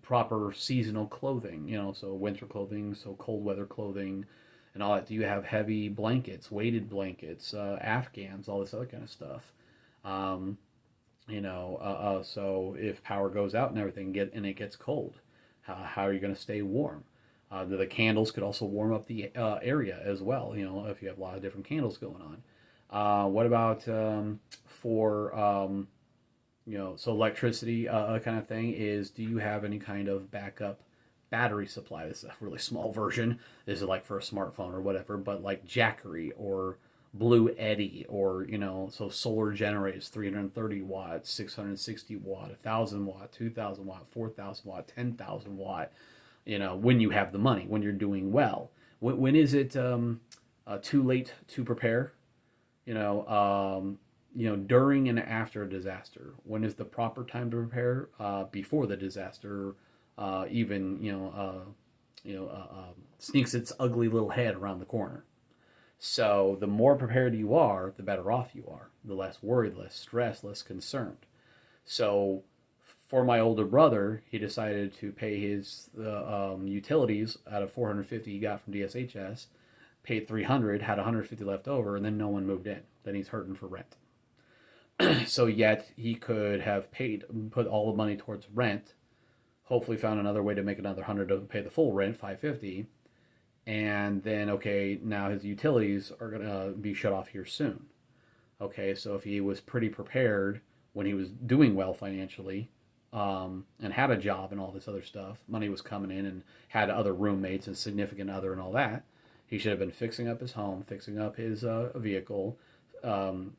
proper seasonal clothing, so winter clothing, so cold weather clothing, and all that? Do you have heavy blankets, weighted blankets, Afghans, all this other kind of stuff? So if power goes out and everything, and it gets cold, how are you going to stay warm? The candles could also warm up the area as well, if you have a lot of different candles going on. What about so electricity kind of thing is, do you have any kind of backup battery supply? This is a really small version. This is like for a smartphone or whatever, but like Jackery or Blue Eddy, or so solar generators, 330 watts, 660 watt, 1,000 watt, 2,000 watt, 4,000 watt, 10,000 watt. When you have the money, when you're doing well. When is it too late to prepare? During and after a disaster. When is the proper time to prepare? Before the disaster sneaks its ugly little head around the corner. So the more prepared you are, the better off you are. The less worried, less stressed, less concerned. So for my older brother, he decided to pay his utilities out of $450 he got from DSHS, paid $300, had $150 left over, and then no one moved in. Then he's hurting for rent. So yet he could have put all the money towards rent, hopefully found another way to make another $100 to pay the full rent, $550, and then, okay, now his utilities are going to be shut off here soon. Okay, so if he was pretty prepared when he was doing well financially, and had a job and all this other stuff, money was coming in, and had other roommates and significant other and all that, he should have been fixing up his home, fixing up his vehicle,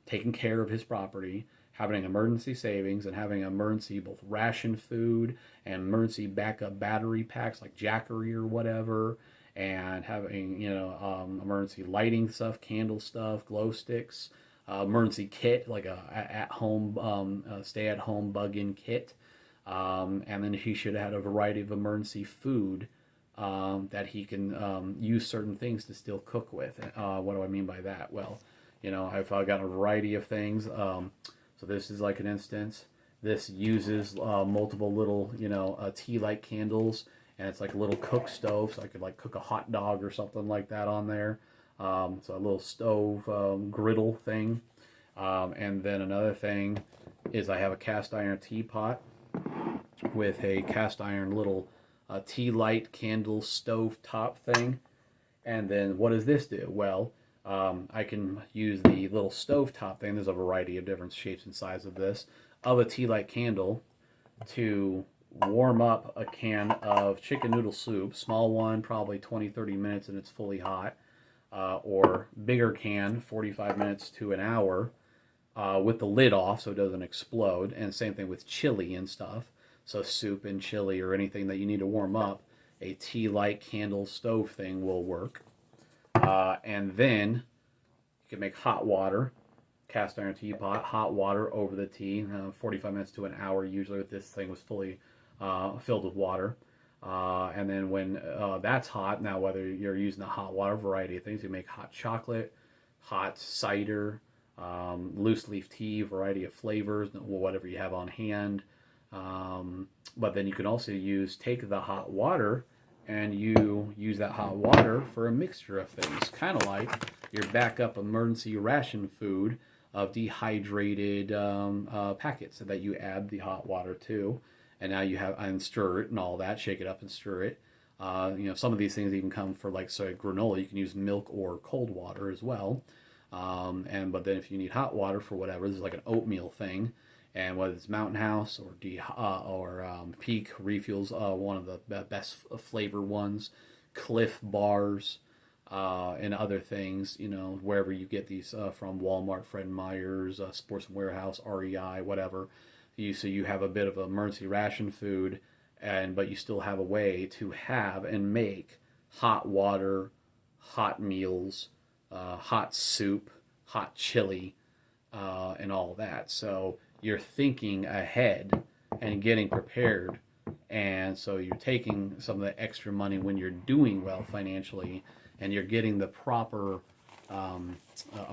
taking care of his property, having emergency savings, and having emergency both ration food and emergency backup battery packs like Jackery or whatever, and having emergency lighting stuff, candle stuff, glow sticks, emergency kit like a at-home stay-at-home bug-in kit, and then he should have had a variety of emergency food that he can use certain things to still cook with. What do I mean by that? Well, I've got a variety of things. So this is like an instance. This uses multiple little, tea light candles, and it's like a little cook stove, so I could like cook a hot dog or something like that on there. So a little stove griddle thing. And then another thing is I have a cast iron teapot with a cast iron little tea light candle stove top thing. And then what does this do? Well, I can use the little stove top thing. There's a variety of different shapes and sizes of this, of a tea light candle, to warm up a can of chicken noodle soup, small one, probably 20-30 minutes and it's fully hot, or bigger can, 45 minutes to an hour, with the lid off so it doesn't explode. And same thing with chili and stuff. So soup and chili or anything that you need to warm up, a tea light candle stove thing will work. And then you can make hot water, cast iron teapot, hot water over the tea, 45 minutes to an hour usually if this thing was fully filled with water. And then when that's hot, now whether you're using the hot water, variety of things, you make hot chocolate, hot cider, loose leaf tea, variety of flavors, whatever you have on hand. But then you can also take the hot water and you use that hot water for a mixture of things, kind of like your backup emergency ration food of dehydrated packets that you add the hot water to. And now you have, and stir it and all that, shake it up and stir it. Some of these things even come for like, say, granola. You can use milk or cold water as well. But then if you need hot water for whatever, this is like an oatmeal thing. And whether it's Mountain House or Peak Refuels, one of the best flavor ones, Cliff Bars, and other things, wherever you get these from, Walmart, Fred Meyer's, Sports and Warehouse, REI, whatever. So you have a bit of emergency ration food, but you still have a way to have and make hot water, hot meals, hot soup, hot chili, and all that. So you're thinking ahead and getting prepared. And so you're taking some of the extra money when you're doing well financially, and you're getting the proper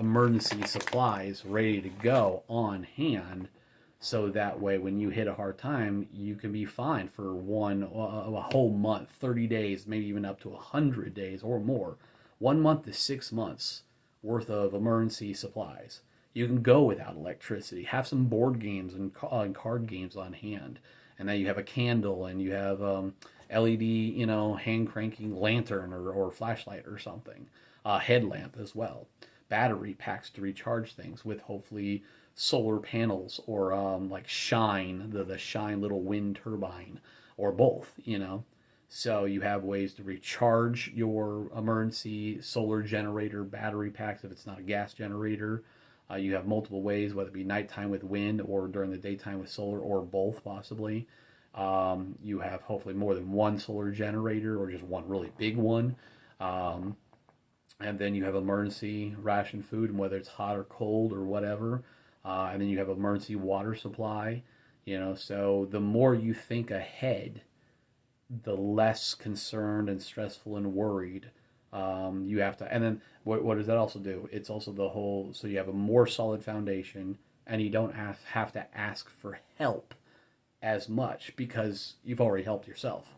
emergency supplies ready to go on hand. So that way, when you hit a hard time, you can be fine for a whole month, 30 days, maybe even up to 100 days or more. 1 month to 6 months worth of emergency supplies. You can go without electricity. Have some board games and card games on hand. And then you have a candle, and you have LED, hand cranking lantern or flashlight or something. Headlamp as well. Battery packs to recharge things with, hopefully, solar panels, or like Shine, the Shine little wind turbine, or both, So you have ways to recharge your emergency solar generator battery packs if it's not a gas generator. You have multiple ways, whether it be nighttime with wind or during the daytime with solar, or both possibly. You have hopefully more than one solar generator, or just one really big one. And then you have emergency ration food, and whether it's hot or cold or whatever. And then you have emergency water supply. So the more you think ahead, the less concerned and stressful and worried you have to. And then what does that also do? It's also so you have a more solid foundation, and you don't have to ask for help as much, because you've already helped yourself.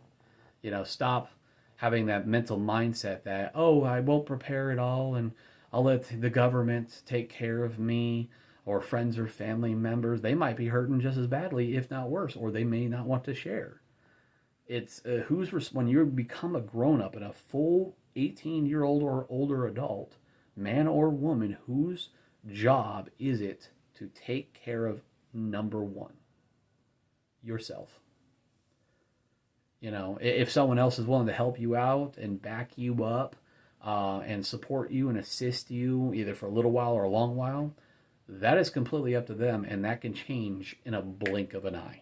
Stop having that mental mindset that, oh, I won't prepare at all, and I'll let the government take care of me, or friends or family members. They might be hurting just as badly, if not worse, or they may not want to share. It's when you become a grown-up and a full 18-year-old or older adult, man or woman, whose job is it to take care of number one? Yourself. If someone else is willing to help you out and back you up, and support you and assist you, either for a little while or a long while, that is completely up to them, and that can change in a blink of an eye.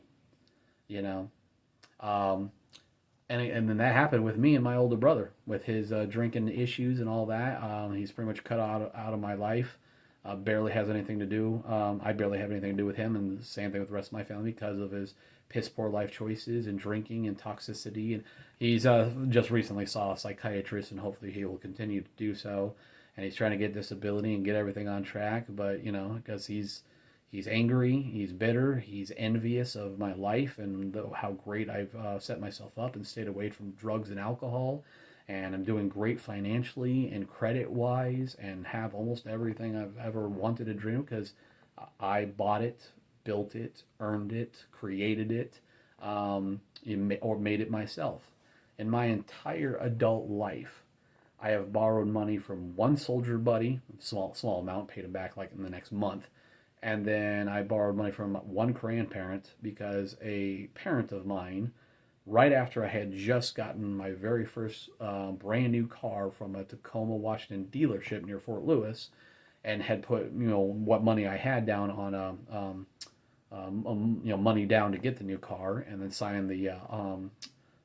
And then that happened with me and my older brother, with his drinking issues and all that. He's pretty much cut out of my life. Barely has anything to do. I barely have anything to do with him, and the same thing with the rest of my family, because of his piss poor life choices and drinking and toxicity. And he's just recently saw a psychiatrist, and hopefully he will continue to do so. And he's trying to get disability and get everything on track, but because he's angry, he's bitter, he's envious of my life and how great I've set myself up and stayed away from drugs and alcohol, and I'm doing great financially and credit-wise, and have almost everything I've ever wanted to dream, because I bought it, built it, earned it, created it, or made it myself. In my entire adult life, I have borrowed money from one soldier buddy, small amount, paid him back like in the next month. And then I borrowed money from one grandparent, because a parent of mine, right after I had just gotten my very first brand new car from a Tacoma, Washington dealership near Fort Lewis, and had put what money I had down on money down to get the new car, and then signed the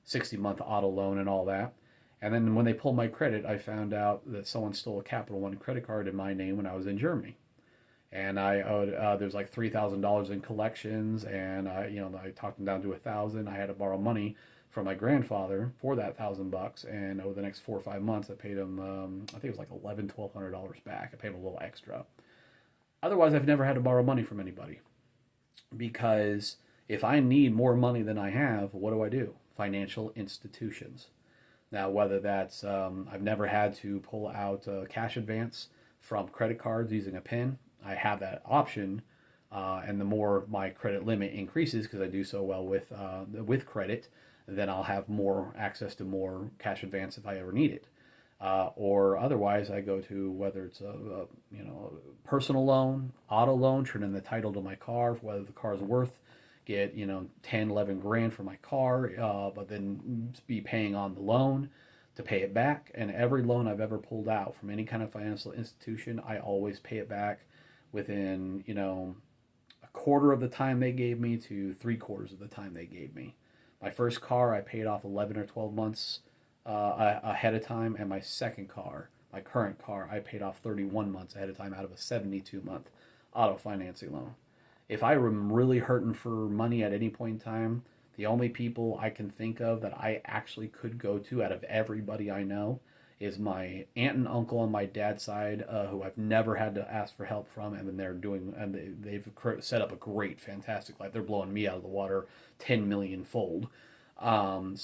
60-month auto loan and all that. And then when they pulled my credit, I found out that someone stole a Capital One credit card in my name when I was in Germany. And I owed, there was like $3,000 in collections, and I talked them down to $1,000. I had to borrow money from my grandfather for that $1,000, and over the next 4 or 5 months, I paid him, I think it was like $1,200 back. I paid him a little extra. Otherwise, I've never had to borrow money from anybody, because if I need more money than I have, what do? Financial institutions. Now, whether that's, I've never had to pull out a cash advance from credit cards using a PIN. I have that option, and the more my credit limit increases, because I do so well with credit, then I'll have more access to more cash advance if I ever need it. Or otherwise, I go to whether it's a personal loan, auto loan, turn in the title to my car, whether the car is worth, get 10, 11 grand for my car, but then be paying on the loan to pay it back. And every loan I've ever pulled out from any kind of financial institution, I always pay it back within a quarter of the time they gave me to 3/4 of the time they gave me. My first car I paid off 11 or 12 months ahead of time, and my second car, my current car, I paid off 31 months ahead of time out of a 72-month auto financing loan. If I am really hurting for money at any point in time, the only people I can think of that I actually could go to out of everybody I know is my aunt and uncle on my dad's side, who I've never had to ask for help from, and then they've set up a great, fantastic life. They're blowing me out of the water 10 million fold. And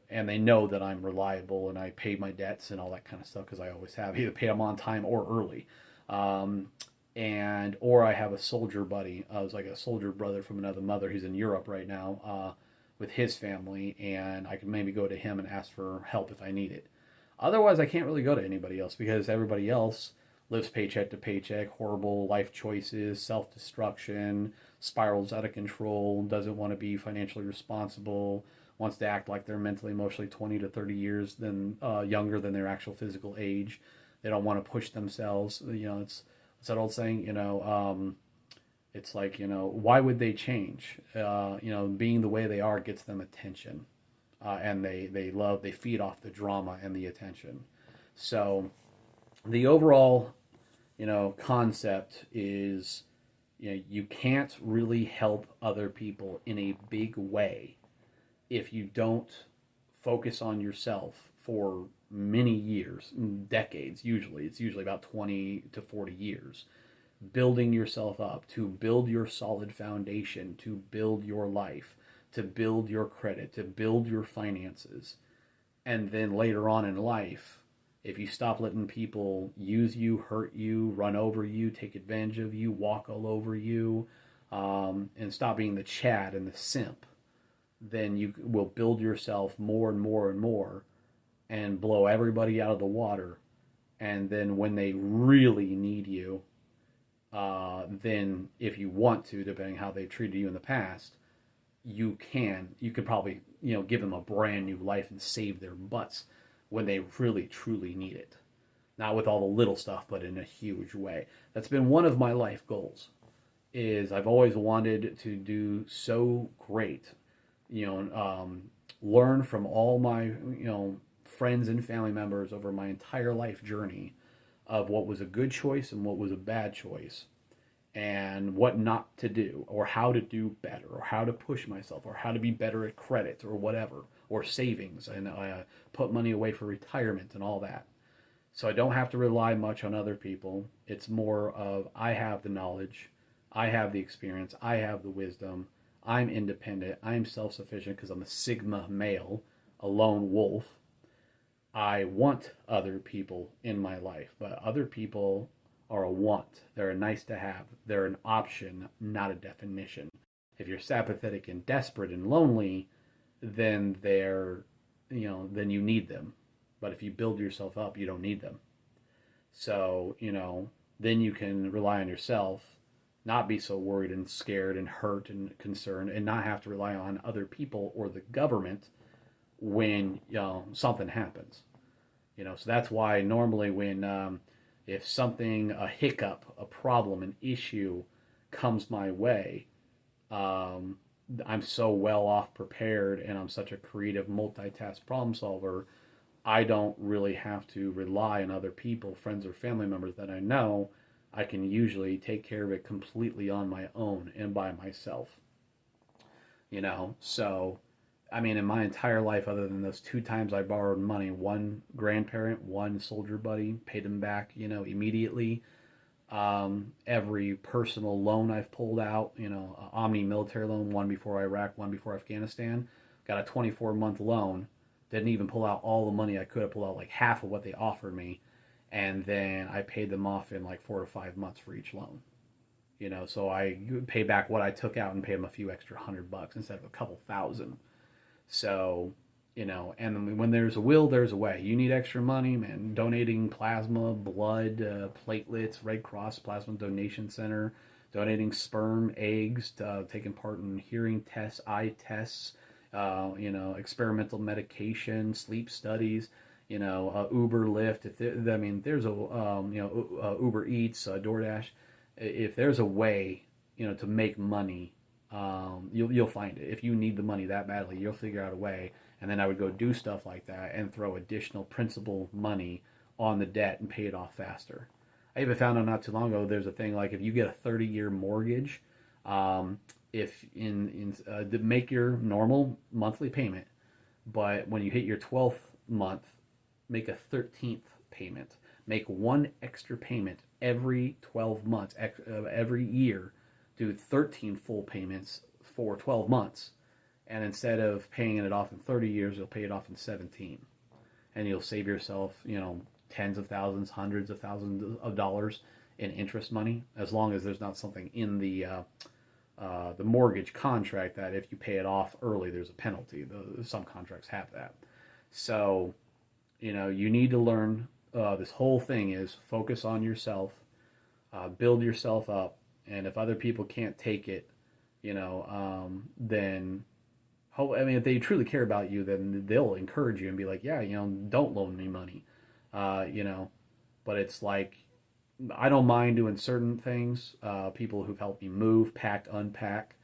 they know that I'm reliable and I pay my debts and all that kind of stuff because I always have either pay them on time or early. Or I have a soldier buddy. I was like a soldier brother from another mother. He's in Europe right now with his family, and I can maybe go to him and ask for help if I need it. Otherwise, I can't really go to anybody else because everybody else lives paycheck to paycheck, horrible life choices, self-destruction, spirals out of control, doesn't want to be financially responsible, wants to act like they're mentally, emotionally 20 to 30 years younger than their actual physical age. They don't want to push themselves. It's that old saying, it's like, why would they change? Being the way they are gets them attention. And they feed off the drama and the attention. So the overall, concept is, you can't really help other people in a big way if you don't focus on yourself for many years, decades usually. It's usually about 20 to 40 years. Building yourself up, to build your solid foundation, to build your life, to build your credit, to build your finances. And then later on in life, if you stop letting people use you, hurt you, run over you, take advantage of you, walk all over you, and stop being the Chad and the simp, then you will build yourself more and more and more and blow everybody out of the water. And then when they really need you, then if you want to, depending how they've treated you in the past, you could probably, give them a brand new life and save their butts when they really, truly need it. Not with all the little stuff, but in a huge way. That's been one of my life goals, is I've always wanted to do so great, learn from all my, friends and family members over my entire life journey of what was a good choice and what was a bad choice, and what not to do, or how to do better, or how to push myself, or how to be better at credit, or whatever, or savings, and put money away for retirement and all that. So I don't have to rely much on other people. It's more of, I have the knowledge, I have the experience, I have the wisdom, I'm independent, I'm self-sufficient because I'm a Sigma male, a lone wolf. I want other people in my life, but other people are a want. They're a nice to have. They're an option, not a definition. If you're apathetic and desperate and lonely, then then you need them. But if you build yourself up, you don't need them. So, then you can rely on yourself, not be so worried and scared and hurt and concerned, and not have to rely on other people or the government when something happens. So that's why normally when if something, a hiccup, a problem, an issue comes my way, I'm so well off prepared, and I'm such a creative multitask problem solver, I don't really have to rely on other people, friends or family members that I know. I can usually take care of it completely on my own and by myself. So in my entire life, other than those 2 times I borrowed money, one grandparent, one soldier buddy, paid them back, immediately. Every personal loan I've pulled out, Omni military loan, one before Iraq, one before Afghanistan, got a 24-month loan. Didn't even pull out all the money I could have pulled out, like half of what they offered me. And then I paid them off in like 4 or 5 months for each loan. So I pay back what I took out and pay them a few extra $100 instead of a couple thousand. So, And then when there's a will, there's a way. You need extra money, man. Donating plasma, blood, platelets, Red Cross Plasma Donation Center, donating sperm, eggs, taking part in hearing tests, eye tests, experimental medication, sleep studies, Uber, Lyft. There's Uber Eats, DoorDash. If there's a way, to make money, you'll find it. If you need the money that badly, you'll figure out a way. And then I would go do stuff like that and throw additional principal money on the debt and pay it off faster. I even found out not too long ago there's a thing like if you get a 30-year mortgage, if to make your normal monthly payment, but when you hit your 12th month, make a 13th payment. Make one extra payment every 12 months, every year. Do 13 full payments for 12 months. And instead of paying it off in 30 years, you'll pay it off in 17. And you'll save yourself, tens of thousands, hundreds of thousands of dollars in interest money, as long as there's not something in the mortgage contract that if you pay it off early, there's a penalty. Some contracts have that. So, you need to learn. This whole thing is focus on yourself, build yourself up, and if other people can't take it, then if they truly care about you, then they'll encourage you and be like, yeah, don't loan me money, But it's like, I don't mind doing certain things. People who've helped me move, pack, unpack,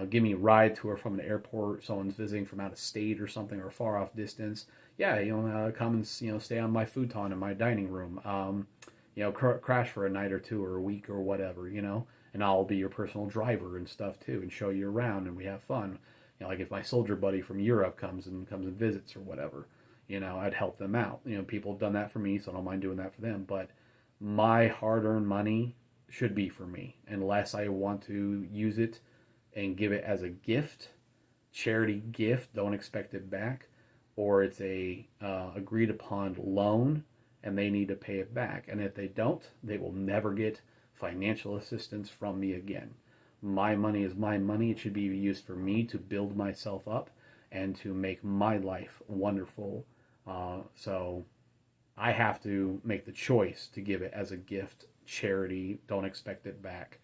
give me a ride to or from an airport. Someone's visiting from out of state or something or far off distance. Yeah, come and stay on my futon in my dining room. Crash for a night or two or a week or whatever. And I'll be your personal driver and stuff too, and show you around, and we have fun. Like if my soldier buddy from Europe comes and visits or whatever, I'd help them out. People have done that for me, so I don't mind doing that for them. But my hard-earned money should be for me, unless I want to use it and give it as a gift, charity gift, don't expect it back, or it's a agreed upon loan and they need to pay it back. And if they don't, they will never get financial assistance from me again. My money is my money. It should be used for me to build myself up and to make my life wonderful. So I have to make the choice to give it as a gift, charity, don't expect it back,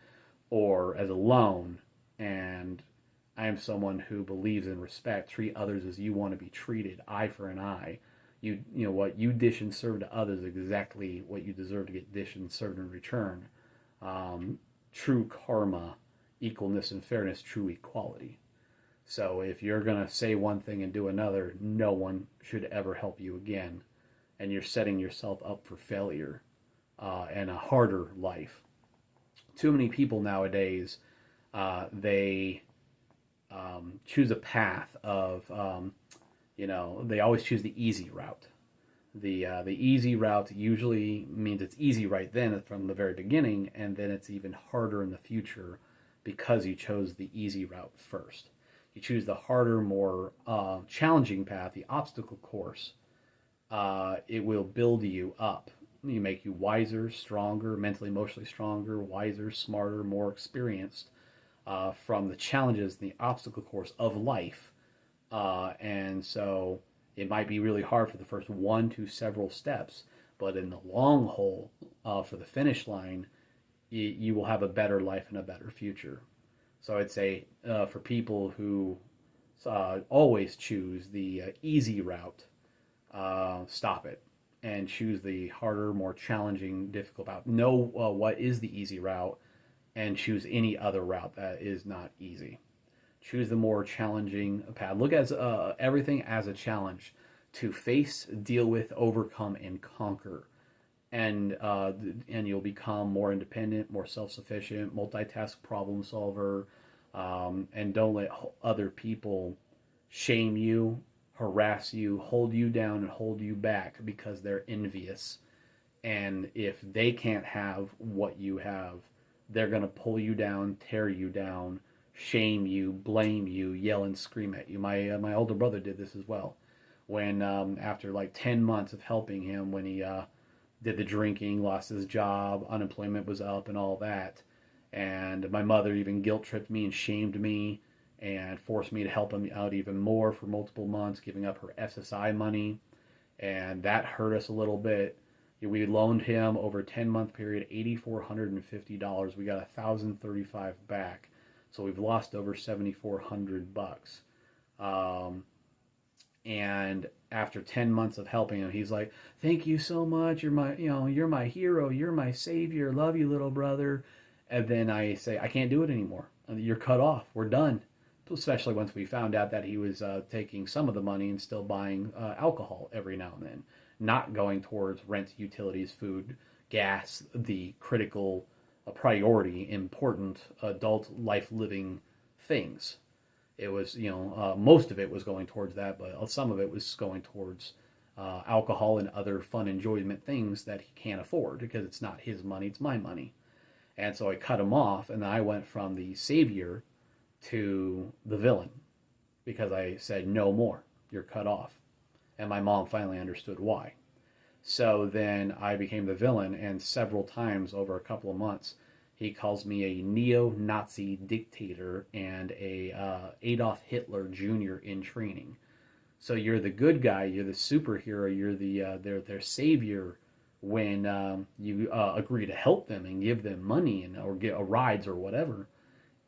or as a loan. And I am someone who believes in respect. Treat others as you want to be treated, eye for an eye. What you dish and serve to others exactly what you deserve to get dished and served in return. True karma, equalness and fairness, true equality. So if you're going to say one thing and do another, no one should ever help you again. And you're setting yourself up for failure and a harder life. Too many people nowadays, they choose a path of, they always choose the easy route. The easy route usually means it's easy right then from the very beginning, and then it's even harder in the future because you chose the easy route first. You choose the harder, more challenging path, the obstacle course. It will build you up. You make you wiser, stronger, mentally, emotionally stronger, wiser, smarter, more experienced from the challenges, the obstacle course of life. And so it might be really hard for the first one to several steps, but in the long haul, for the finish line, you will have a better life and a better future. So I'd say for people who always choose the easy route, stop it and choose the harder, more challenging, difficult route. Know what is the easy route and choose any other route that is not easy. Choose the more challenging path. Look at everything as a challenge to face, deal with, overcome, and conquer. And you'll become more independent, more self-sufficient, multitask problem solver, and don't let other people shame you, harass you, hold you down, and hold you back because they're envious. And if they can't have what you have, they're going to pull you down, tear you down, shame you, blame you, yell and scream at you. My older brother did this as well. When after like 10 months of helping him, when he did the drinking, lost his job, unemployment was up and all that, and my mother even guilt tripped me and shamed me and forced me to help him out even more for multiple months, giving up her SSI money, and that hurt us a little bit. We loaned him over a 10-month period $8,450. We got $1,035 back, so we've lost over $7,400. And after 10 months of helping him, he's like, "Thank you so much. You're my hero. You're my savior. Love you, little brother." And then I say, "I can't do it anymore. You're cut off. We're done." Especially once we found out that he was taking some of the money and still buying alcohol every now and then, not going towards rent, utilities, food, gas, the critical, priority, important adult life living things. It was, most of it was going towards that, but some of it was going towards alcohol and other fun enjoyment things that he can't afford because it's not his money, it's my money. And so I cut him off, and I went from the savior to the villain because I said, "No more, you're cut off." And my mom finally understood why. So then I became the villain, and several times over a couple of months, he calls me a neo-Nazi dictator and a Adolf Hitler Jr. in training. So you're the good guy, you're the superhero, you're their savior when you agree to help them and give them money or get rides or whatever.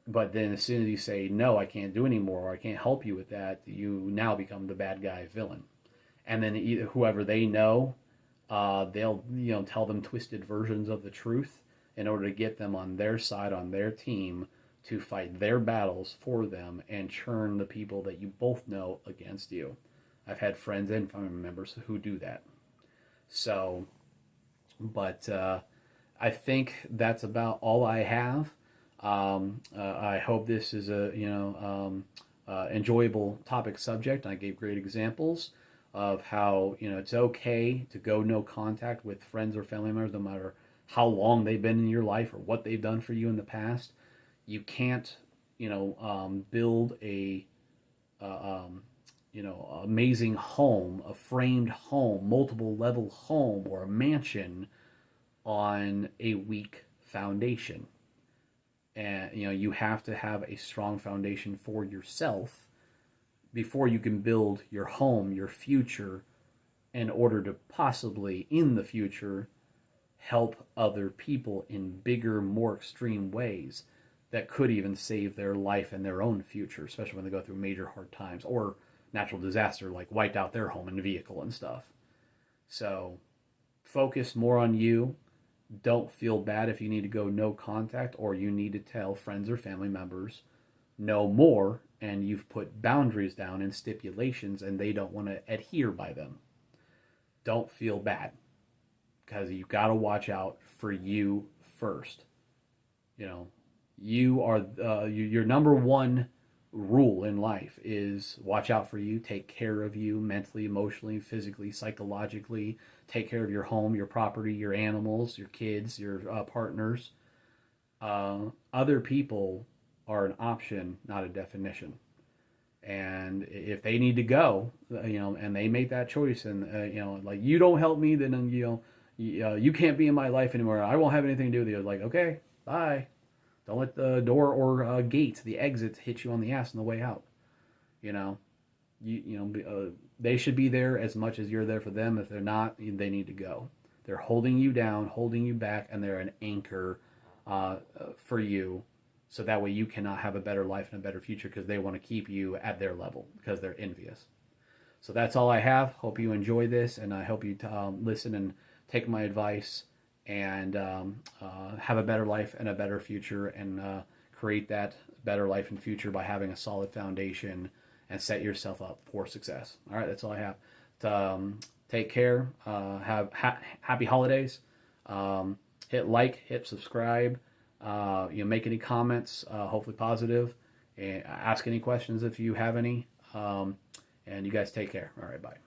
But then as soon as you say, "No, I can't do anymore, or I can't help you with that," you now become the bad guy villain. And then whoever they know, they'll tell them twisted versions of the truth in order to get them on their side, on their team, to fight their battles for them and churn the people that you both know against you. I've had friends and family members who do that. So, but I think that's about all I have. I hope this is a enjoyable topic subject. I gave great examples of how it's okay to go no contact with friends or family members, no matter how long they've been in your life or what they've done for you in the past. You can't build a amazing home, a framed home, multiple level home, or a mansion on a weak foundation. And you have to have a strong foundation for yourself before you can build your home, your future, in order to possibly in the future help other people in bigger, more extreme ways that could even save their life and their own future, especially when they go through major hard times or natural disaster like wiped out their home and vehicle and stuff. So focus more on you. Don't feel bad if you need to go no contact or you need to tell friends or family members no more and you've put boundaries down and stipulations and they don't want to adhere by them. Don't feel bad because you got to watch out for you first. You are your number one rule in life is watch out for you, take care of you mentally, emotionally, physically, psychologically, take care of your home, your property, your animals, your kids, your partners. Other people are an option, not a definition. And if they need to go, and they make that choice, and like you don't help me, then you can't be in my life anymore. I won't have anything to do with you. Like, okay, bye. Don't let the door or gate, the exit, hit you on the ass on the way out. They should be there as much as you're there for them. If they're not, they need to go. They're holding you down, holding you back, and they're an anchor for you. So that way you cannot have a better life and a better future because they want to keep you at their level because they're envious. So that's all I have. Hope you enjoy this, and I hope you listen and take my advice and have a better life and a better future and create that better life and future by having a solid foundation and set yourself up for success. All right, that's all I have. Take care. Have happy holidays. Hit like, hit subscribe. Make any comments, hopefully positive. And ask any questions if you have any. And you guys take care. All right, bye.